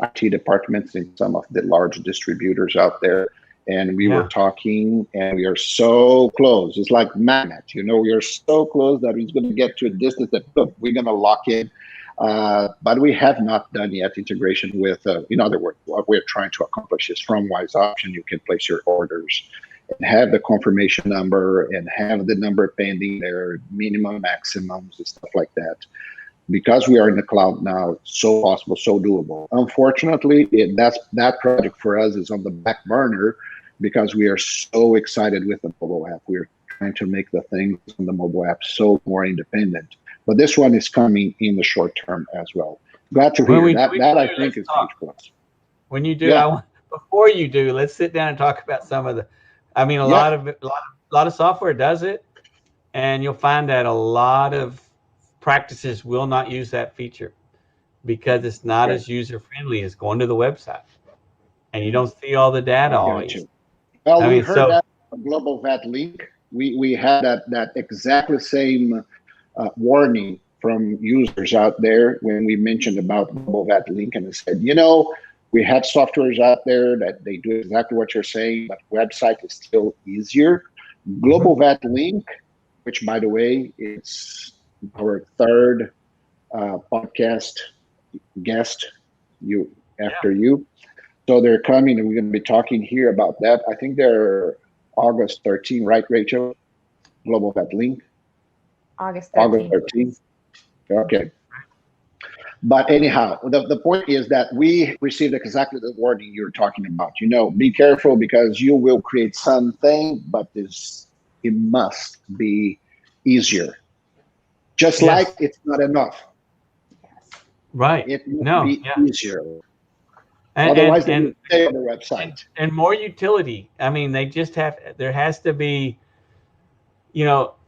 IT departments in some of the large distributors out there, and we were talking, and we are so close. It's like magnet, we are so close that it's going to get to a distance that look, we're going to lock in. But we have not done yet integration with, in other words, what we're trying to accomplish is from Wise Option, you can place your orders and have the confirmation number and have the number pending there, minimum, maximums, and stuff like that. Because we are in the cloud now, so possible, so doable. Unfortunately, that project for us is on the back burner because we are so excited with the mobile app. We're trying to make the things on the mobile app so more independent. But this one is coming in the short term as well. Glad to hear that. I think is huge plus. When you do, before you do, let's sit down and talk about some of the. I mean, a lot of software does it, and you'll find that a lot of practices will not use that feature because it's not as user friendly as going to the website, and you don't see all the data always. Well, we heard that from Global VAT Link. We had that exactly same warning from users out there when we mentioned about Global VAT Link, and it said, we have softwares out there that they do exactly what you're saying, but website is still easier. Global VAT Link, which by the way, it's our third podcast guest after you. So they're coming, and we're going to be talking here about that. I think they're August 13, right, Rachel? Global VAT Link. August 13. Okay. But anyhow, the point is that we received exactly the warning you're talking about. Be careful because you will create something, but it must be easier. Just like it's not enough. Right. It must be easier. And, Otherwise, they will stay on the website. And more utility. I mean, there has to be,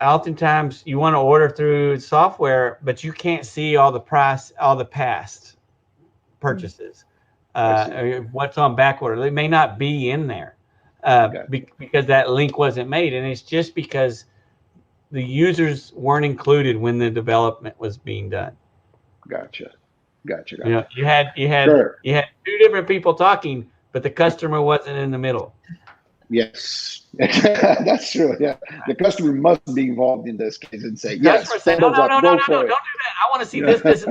oftentimes you want to order through software, but you can't see all the past purchases. What's on back order. They may not be in there because that link wasn't made. And it's just because the users weren't included when the development was being done. Gotcha. You had two different people talking, but the customer wasn't in the middle. Yes, that's true. Yeah, the customer must be involved in this case and say, "Yes, say, no, don't do that. I want to see this, and this."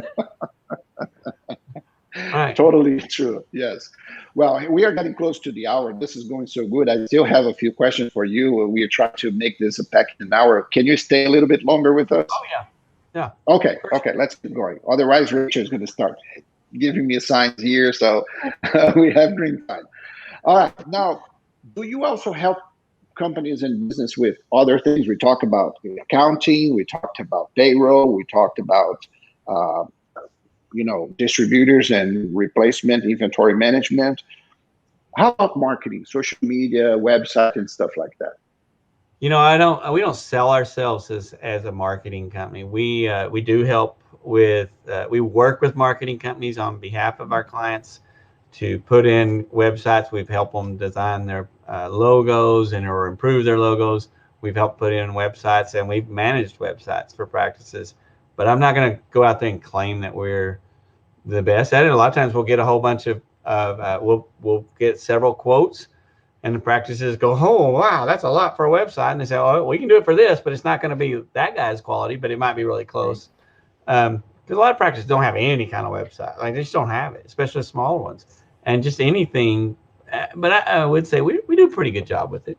Right. Totally true. Yes. Well, we are getting close to the hour. This is going so good. I still have a few questions for you. We are trying to make this a pack in an hour. Can you stay a little bit longer with us? Oh yeah. Yeah. Okay. Let's keep going. Otherwise, Richard is going to start giving me signs here. So we have green time. All right. Now, do you also help companies and business with other things? We talked about accounting. We talked about payroll. We talked about, distributors and replacement, inventory management. How about marketing, social media, website, and stuff like that? We don't sell ourselves as a marketing company. We do help with, we work with marketing companies on behalf of our clients to put in websites. We've helped them design their logos or improve their logos. We've helped put in websites, and we've managed websites for practices. But I'm not going to go out there and claim that we're the best at it. A lot of times we'll get a whole bunch of, we'll get several quotes, and the practices go, "Oh, wow, that's a lot for a website." And they say, "Oh, we can do it for this, but it's not going to be that guy's quality, but it might be really close." Because a lot of practices don't have any kind of website. Like, they just don't have it, especially smaller ones. And just anything. But I would say we do a pretty good job with it.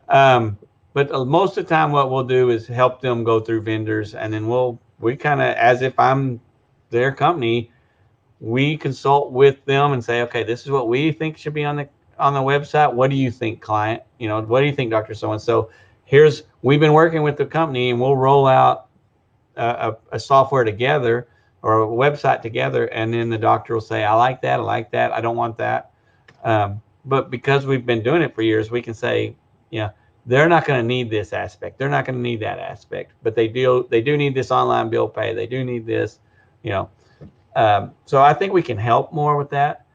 But most of the time what we'll do is help them go through vendors, and then we kind of, as if I'm their company, we consult with them and say, okay, this is what we think should be on the website. What do you think, client? What do you think, Dr. So-and-so? We've been working with the company, and we'll roll out a software together or a website together. And then the doctor will say, I like that. I don't want that. But because we've been doing it for years, we can say, they're not going to need this aspect. They're not going to need that aspect, but they do need this online bill pay. They do need this, you know. So I think we can help more with that.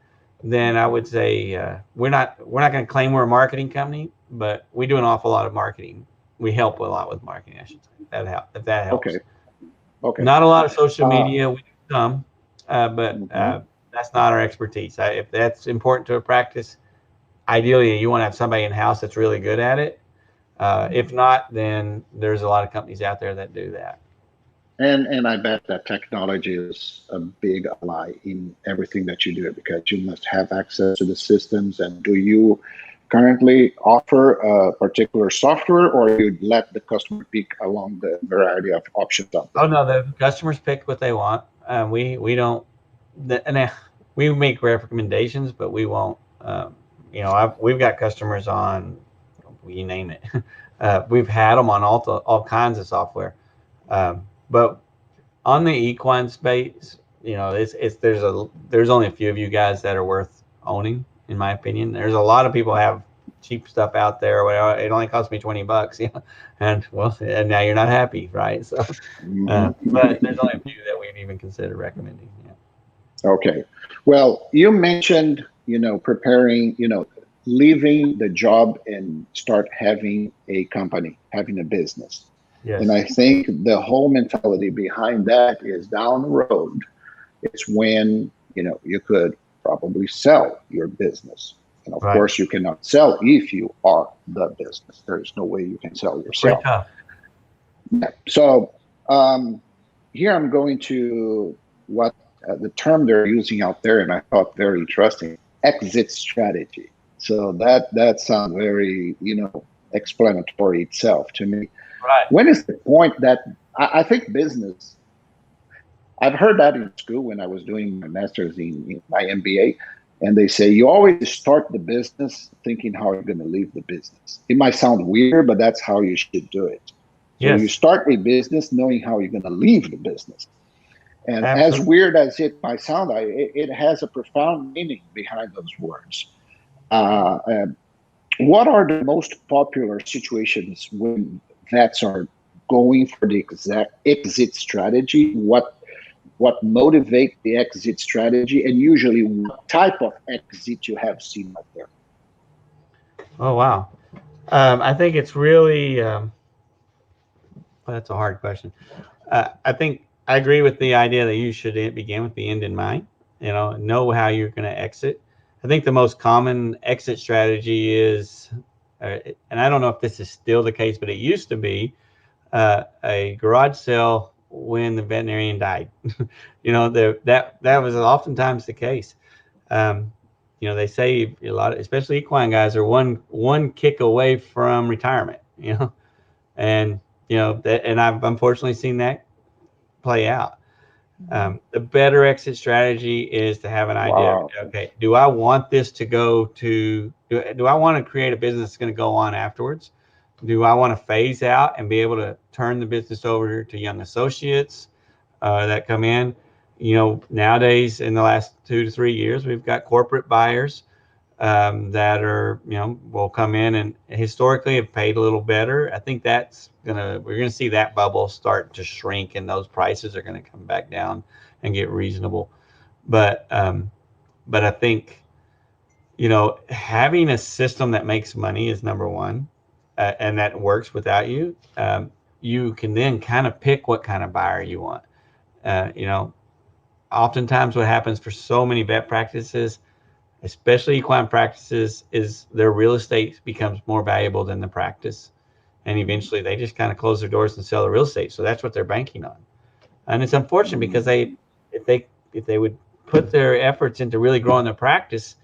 Then I would say we're not going to claim we're a marketing company, but we do an awful lot of marketing. We help a lot with marketing, I should say. If that helps. Okay. Okay. Not a lot of social media. We do some, but Mhm. that's not our expertise. If that's important to a practice, ideally you want to have somebody in house that's really good at it. If not, then there's a lot of companies out there that do that. And I bet that technology is a big ally in everything that you do because you must have access to the systems. And do you currently offer a particular software, or you let the customer pick along the variety of options out Oh there? no, the customers pick what they want. We don't, we make recommendations, but we won't. We've got customers on, you name it. We've had them on all kinds of software, but on the equine space, there's only a few of you guys that are worth owning, in my opinion. There's a lot of people have cheap stuff out there. Well, it only cost me $20, and now you're not happy, right? So, but there's only a few that we'd even consider recommending. Yeah. Okay. Well, you mentioned, preparing, leaving the job and start having a company, having a business. Yes. And I think the whole mentality behind that is down the road, it's when, you could probably sell your business. And of Right. course, you cannot sell if you are the business. There's no way you can sell yourself. Pretty tough. Yeah. So here I'm going to what the term they're using out there, and I thought very interesting: exit strategy. So that sounds very explanatory itself to me. Right. When is the point that I think business? I've heard that in school when I was doing my master's in my MBA, and they say you always start the business thinking how you're going to leave the business. It might sound weird, but that's how you should do it. So you Yes. start a business knowing how you're going to leave the business. And Absolutely. as weird as it might sound, it has a profound meaning behind those words. What are the most popular situations when vets are going for the exact exit strategy? What motivates the exit strategy, and usually what type of exit you have seen out there? Oh wow. I think it's really. That's a hard question. I think I agree with the idea that you should begin with the end in mind. Know how you're going to exit. I think the most common exit strategy is, and I don't know if this is still the case, but it used to be a garage sale when the veterinarian died. That was oftentimes the case. They say a lot, especially equine guys, are one kick away from retirement. And and I've unfortunately seen that play out. The better exit strategy is to have an idea of, Wow. okay, do I want this to go to, do I want to create a business that's going to go on afterwards? Do I want to phase out and be able to turn the business over to young associates that come in? Nowadays, in the last 2 to 3 years, we've got corporate buyers that are, will come in and historically have paid a little better. I think we're gonna see that bubble start to shrink, and those prices are gonna come back down and get reasonable. But I think, having a system that makes money is number one, and that works without you. You can then kind of pick what kind of buyer you want. Oftentimes what happens for so many vet practices, especially equine practices, is their real estate becomes more valuable than the practice. And eventually they just kind of close their doors and sell the real estate. So that's what they're banking on. And it's unfortunate because if they would put their efforts into really growing their practice,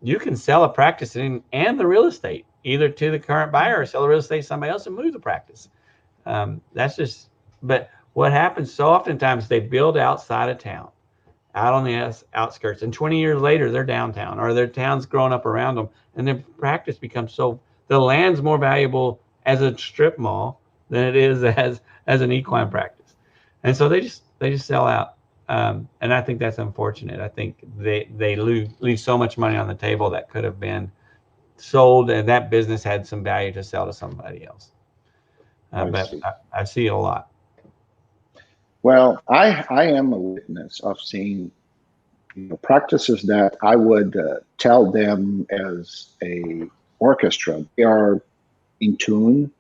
you can sell a practice and the real estate either to the current buyer or sell the real estate to somebody else and move the practice. But what happens so oftentimes, they build outside of town, out on the outskirts, and 20 years later they're downtown, or their town's grown up around them, and their practice becomes the land's more valuable as a strip mall than it is as an equine practice, and so they just sell out. And I think that's unfortunate. I think they leave so much money on the table that could have been sold, and that business had some value to sell to somebody else. But see. I see it a lot. Well, I am a witness of seeing practices that I would tell them as a orchestra. They are in tune,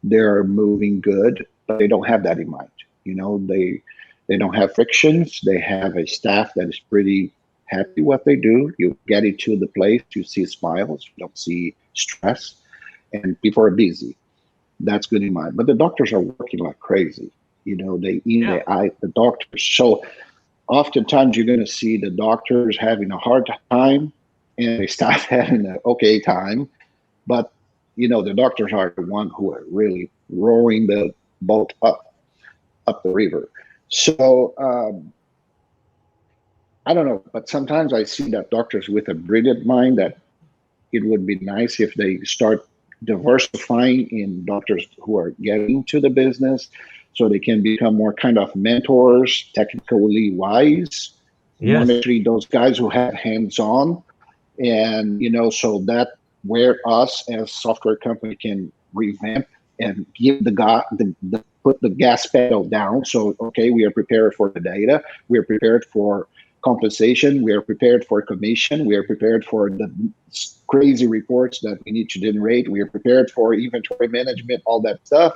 they're moving good, but they don't have that in mind. They don't have frictions. They have a staff that is pretty happy what they do. You get into the place, you see smiles, you don't see stress, and people are busy. That's good in mind. But the doctors are working like crazy. The doctors. So oftentimes you're going to see the doctors having a hard time and the staff having an okay time. But, the doctors are the one who are really rowing the boat up the river. So I don't know, but sometimes I see that doctors with a brilliant mind that it would be nice if they start diversifying in doctors who are getting into the business so they can become more kind of mentors, technically wise, monitoring those guys who have hands-on. And, so that where us as software company can revamp and give put the gas pedal down. So, okay, we are prepared for the data. We are prepared for compensation. We are prepared for commission. We are prepared for the crazy reports that we need to generate. We are prepared for inventory management, all that stuff.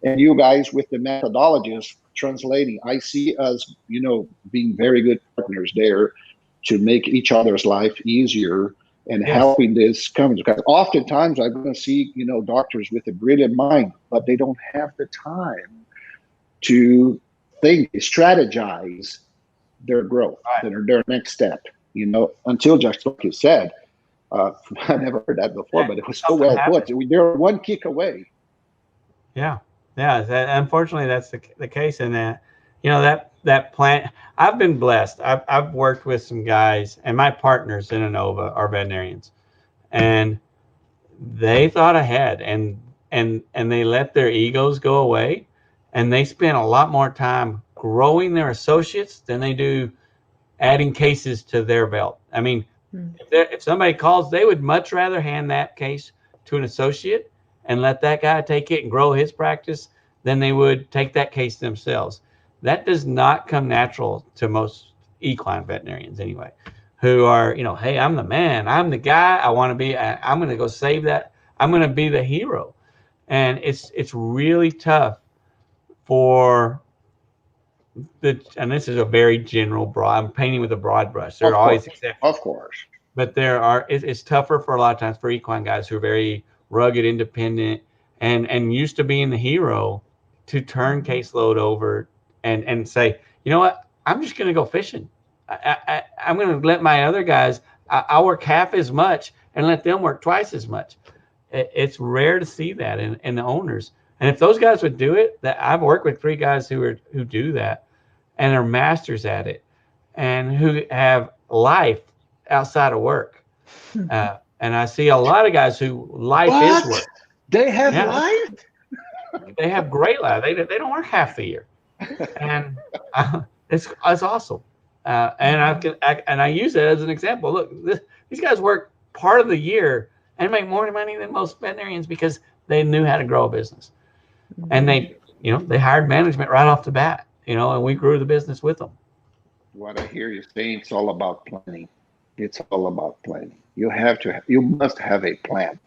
And you guys with the methodologies translating, I see us, being very good partners there to make each other's life easier and helping this company. Because oftentimes I'm going to see, doctors with a brilliant mind, but they don't have the time to think, strategize their growth, their next step, until just like you said, I never heard that before, but it was so well put. They're one kick away. Yeah. Unfortunately, that's the case in that, that plant. I've been blessed. I've worked with some guys, and my partners in Innova are veterinarians, and they thought ahead and they let their egos go away, and they spent a lot more time growing their associates than they do adding cases to their belt. I mean, if somebody calls, they would much rather hand that case to an associate and let that guy take it and grow his practice than they would take that case themselves. That does not come natural to most equine veterinarians anyway, who are, hey, I'm the man, I'm the guy, I'm going to go save that. I'm going to be the hero. And it's really tough for and this is a very general I'm painting with a broad brush. There are always exceptions. Of course. But it's tougher for a lot of times for equine guys who are very rugged, independent, and used to being the hero to turn caseload over and say, you know what, I'm just going to go fishing. I'm going to let my other guys, I'll work half as much and let them work twice as much. It's rare to see that in the owners. And if those guys would do it, that I've worked with 3 guys who do that and are masters at it and who have life outside of work. And I see a lot of guys who life is work. They have life? They have great life. They don't work half the year. And it's awesome. And I use it as an example. Look, these guys work part of the year and make more money than most veterinarians because they knew how to grow a business. And they hired management right off the bat, and we grew the business with them. What I hear you saying, it's all about planning. It's all about planning. You must have a plan.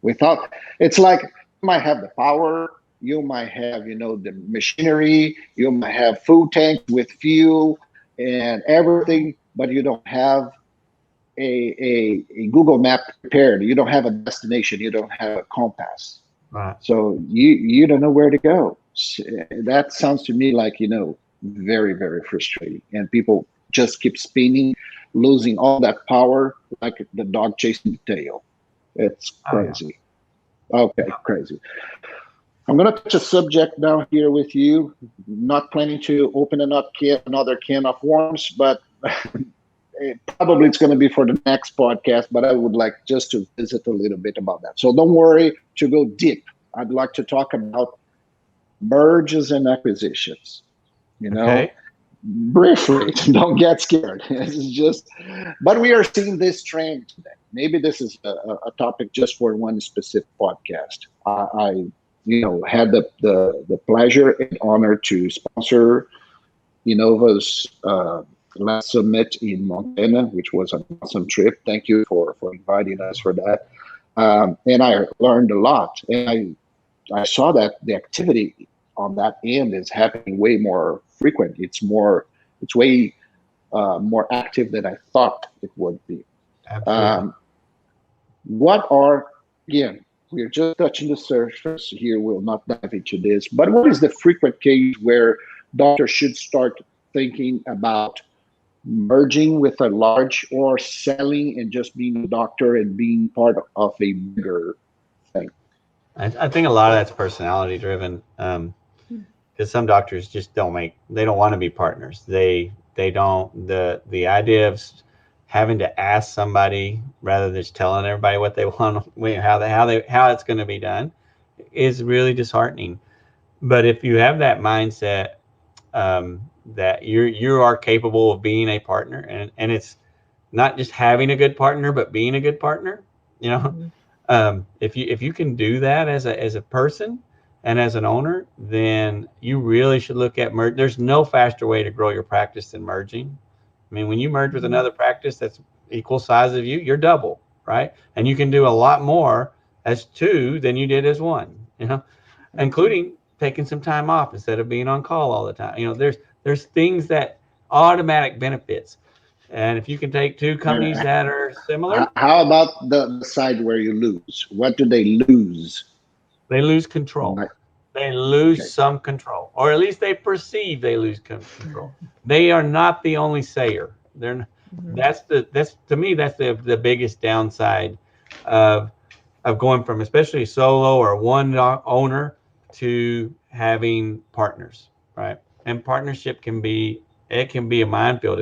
It's like you might have the power, you might have, the machinery, you might have food tanks with fuel and everything, but you don't have a Google map prepared. You don't have a destination. You don't have a compass. Right. So you don't know where to go. That sounds to me like, very, very frustrating. And people just keep spinning, losing all that power like the dog chasing the tail. It's crazy. Okay, crazy. I'm going to touch a subject now here with you. Not planning to open another can of worms, but probably it's going to be for the next podcast, but I would like just to visit a little bit about that. So don't worry to go deep. I'd like to talk about mergers and acquisitions. Okay. briefly, don't get scared. This is just, but we are seeing this trend today. Maybe this is a topic just for one specific podcast. I had the pleasure and honor to sponsor Innova's last summit in Montana, which was an awesome trip. Thank you for inviting us for that. And I learned a lot. And I saw that the activity on that end is happening way more frequent. It's way more active than I thought it would be. Absolutely. What are, again, we're just touching the surface here. We'll not dive into this, but what is the frequent case where doctors should start thinking about merging with a large, or selling and just being a doctor and being part of a bigger thing? I think a lot of that's personality driven. Because some doctors just don't want to be partners. They don't, the idea of having to ask somebody rather than just telling everybody what they want, how it's going to be done, is really disheartening. But if you have that mindset, that you are capable of being a partner, and it's not just having a good partner, but being a good partner, if you can do that as a person and as an owner, then you really should look at merge. There's no faster way to grow your practice than merging. I mean, when you merge with another practice that's equal size of you, you're double, right? And you can do a lot more as two than you did as one, including taking some time off instead of being on call all the time. There's things that automatic benefits. And if you can take two companies that are similar. How about the side where you lose? What do they lose? They lose control. They lose some control, or at least they perceive they lose control. They are not the only sayer. That's to me, that's the biggest downside of going from especially solo or one owner to having partners, right? And partnership can be a minefield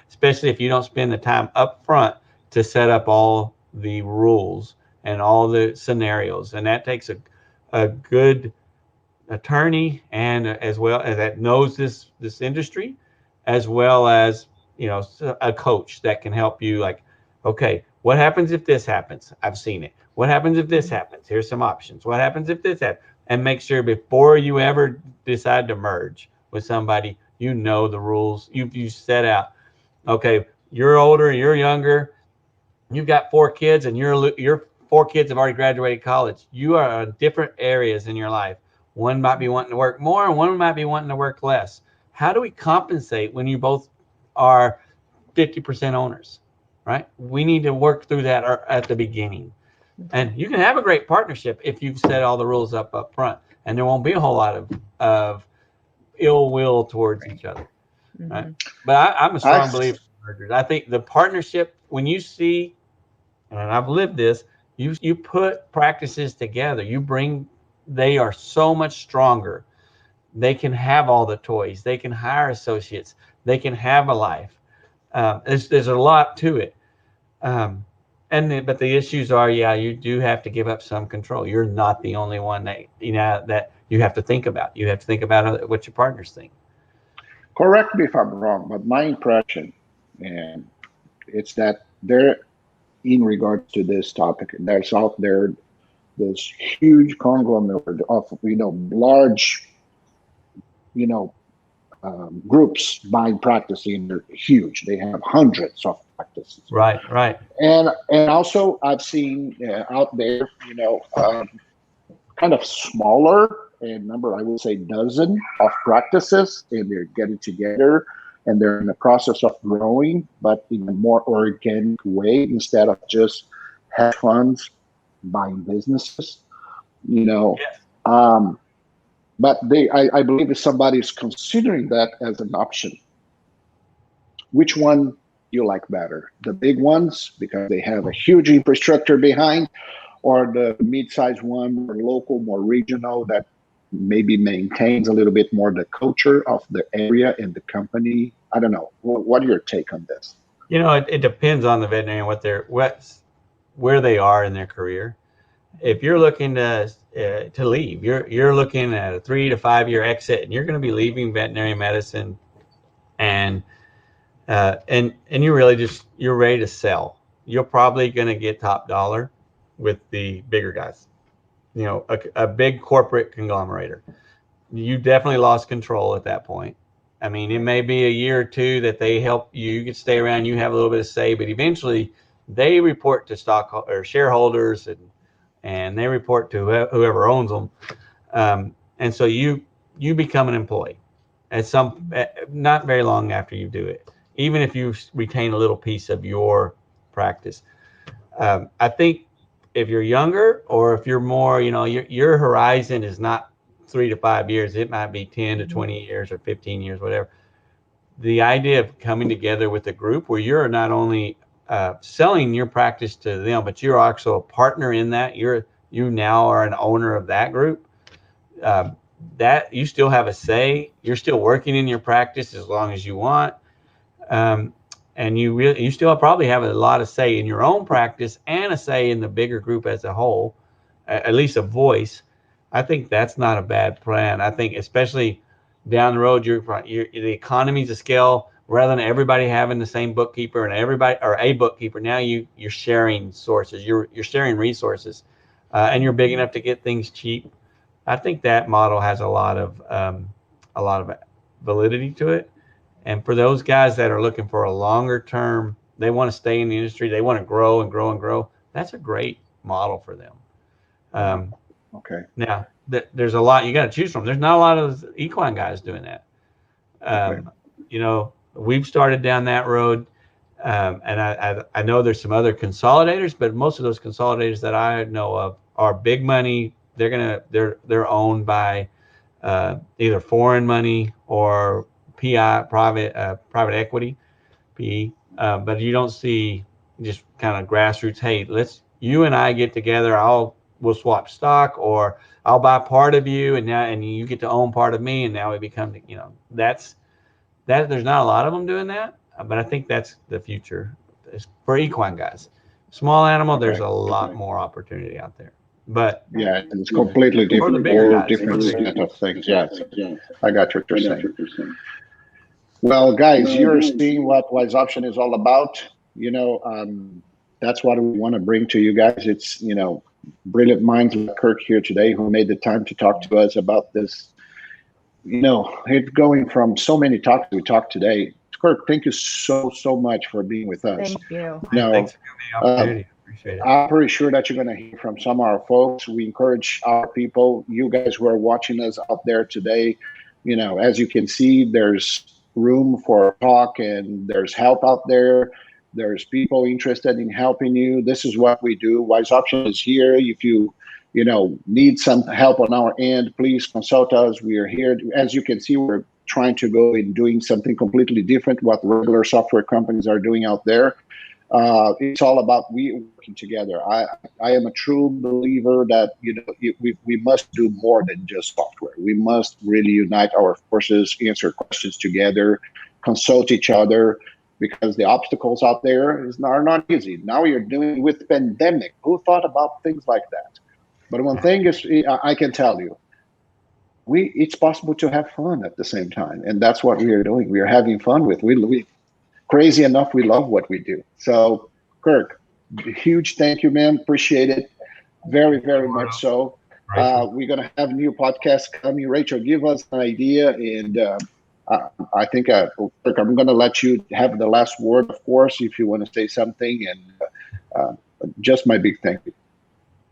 especially if you don't spend the time up front to set up all the rules and all the scenarios. And that takes a good attorney, and as well as that knows this industry, as well as a coach that can help you, like, okay, what happens if this happens? I've seen it. What happens if this happens? Here's some options. What happens if this happens? And make sure before you ever decide to merge with somebody, you know the rules. You set out, okay, you're older, you're younger, you've got 4 kids, and your 4 kids have already graduated college. You are in different areas in your life. One might be wanting to work more, and one might be wanting to work less. How do we compensate when you both are 50% owners, right? We need to work through that at the beginning. And you can have a great partnership if you've set all the rules up front, and there won't be a whole lot of ill will towards each other, right? But I'm a strong believer in mergers. I think the partnership, when you see, and I've lived this, you put practices together, they are so much stronger. They can have all the toys. They can hire associates. They can have a life. There's a lot to it. But the issues are, you do have to give up some control. You're not the only one that you have to think about. You have to think about what your partners think. Correct me if I'm wrong, but my impression, and it's that there, in regards to this topic, there's out there this huge conglomerate of large groups buying practice, and they're huge. They have hundreds of practices. Right. And also I've seen out there, kind of smaller, and number, I would say, dozen of practices, and they're getting together and they're in the process of growing, but in a more organic way, instead of just hedge funds buying businesses, Yes. But I believe if somebody is considering that as an option, which one you like better? The big ones, because they have a huge infrastructure behind, or the mid-sized one, more local, more regional, that maybe maintains a little bit more the culture of the area and the company? I don't know. What are your take on this? It depends on the veterinarian, where they are in their career. If you're looking to leave, you're looking at a 3 to 5 year exit, and you're going to be leaving veterinary medicine and you really you're ready to sell. You're probably going to get top dollar with the bigger guys. You know, a big corporate conglomerator. You definitely lost control at that point. I mean, it may be a year or two that they help you. You can stay around. You have a little bit of say, but eventually they report to stock or shareholders, and they report to whoever owns them. And so you become an employee not very long after you do it, even if you retain a little piece of your practice. I think if you're younger, or if you're more, you know, your horizon is not 3 to 5 years, it might be 10 to 20 years or 15 years, whatever. The idea of coming together with a group where you're not only selling your practice to them, but you're also a partner in that. You now are an owner of that group. That you still have a say. You're still working in your practice as long as you want. And you still probably have a lot of say in your own practice and a say in the bigger group as a whole, at least a voice. I think that's not a bad plan. I think especially down the road, the economies of scale, rather than everybody having the same bookkeeper and a bookkeeper, now you're sharing sources, you're sharing resources, and you're big enough to get things cheap. I think that model has a lot of validity to it. And for those guys that are looking for a longer term, they want to stay in the industry, they want to grow and grow and grow. That's a great model for them. Okay. Now, there's a lot you got to choose from. There's not a lot of equine guys doing that. Okay. You know, we've started down that road, and I know there's some other consolidators, but most of those consolidators that I know of are big money. They're owned by either foreign money or PI, private equity, PE. But you don't see just kind of grassroots. Hey, you and I get together. We'll swap stock, or I'll buy part of you, and you get to own part of me, and now we become, you know, that. There's not a lot of them doing that, but I think that's the future for equine guys. Small animal, there's a lot more opportunity out there. But yeah, it's completely different, different set of things. Yes, I got what you're saying. Well, guys, you're seeing what Wise Option is all about. You know, that's what we want to bring to you guys. It's, you know, brilliant minds like Kirk here today who made the time to talk to us about this. You know, it's going from so many talks we talked today. Kirk, thank you so much for being with us. Thank you. Thanks for the opportunity. Appreciate it. I'm pretty sure that you're going to hear from some of our folks. We encourage our people, you guys who are watching us out there today. You know, as you can see, there's room for talk and there's help out there. There's people interested in helping you. This is what we do. Wise Option is here. If you need some help on our end, please consult us. We are here. As you can see, we're trying to go and doing something completely different what regular software companies are doing out there. It's all about we working together. I am a true believer that we must do more than just software. We must really unite our forces, answer questions together, consult each other, because the obstacles out there are not easy. Now you're doing with pandemic. Who thought about things like that? But one thing is, I can tell you, it's possible to have fun at the same time, and that's what we are doing. We are having fun with. We crazy enough, we love what we do. So, Kirk, huge thank you, man. Appreciate it very, very much. So, we're gonna have new podcasts coming. Rachel, give us an idea, and I think, Kirk, I'm gonna let you have the last word, of course, if you want to say something, and just my big thank you.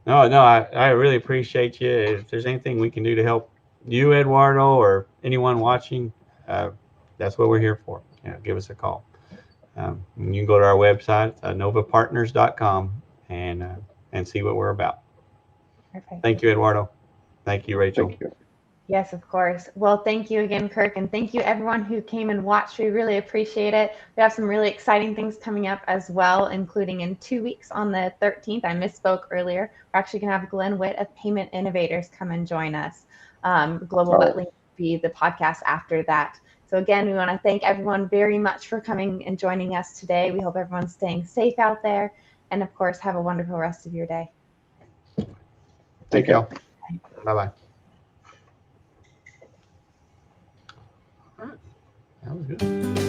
No, I really appreciate you. If there's anything we can do to help you, Eduardo, or anyone watching, that's what we're here for. Give us a call. You can go to our website, novapartners.com, and see what we're about. Perfect. Thank you, Eduardo. Thank you, Rachel. Thank you. Yes, of course. Well, thank you again, Kirk, and thank you everyone who came and watched. We really appreciate it. We have some really exciting things coming up as well, including in 2 weeks on the 13th. I misspoke earlier. We're actually going to have Glenn Witt of Payment Innovators come and join us. Global Wetling will be the podcast after that. So again, we want to thank everyone very much for coming and joining us today. We hope everyone's staying safe out there, and of course, have a wonderful rest of your day. Take care. Bye-bye. was good.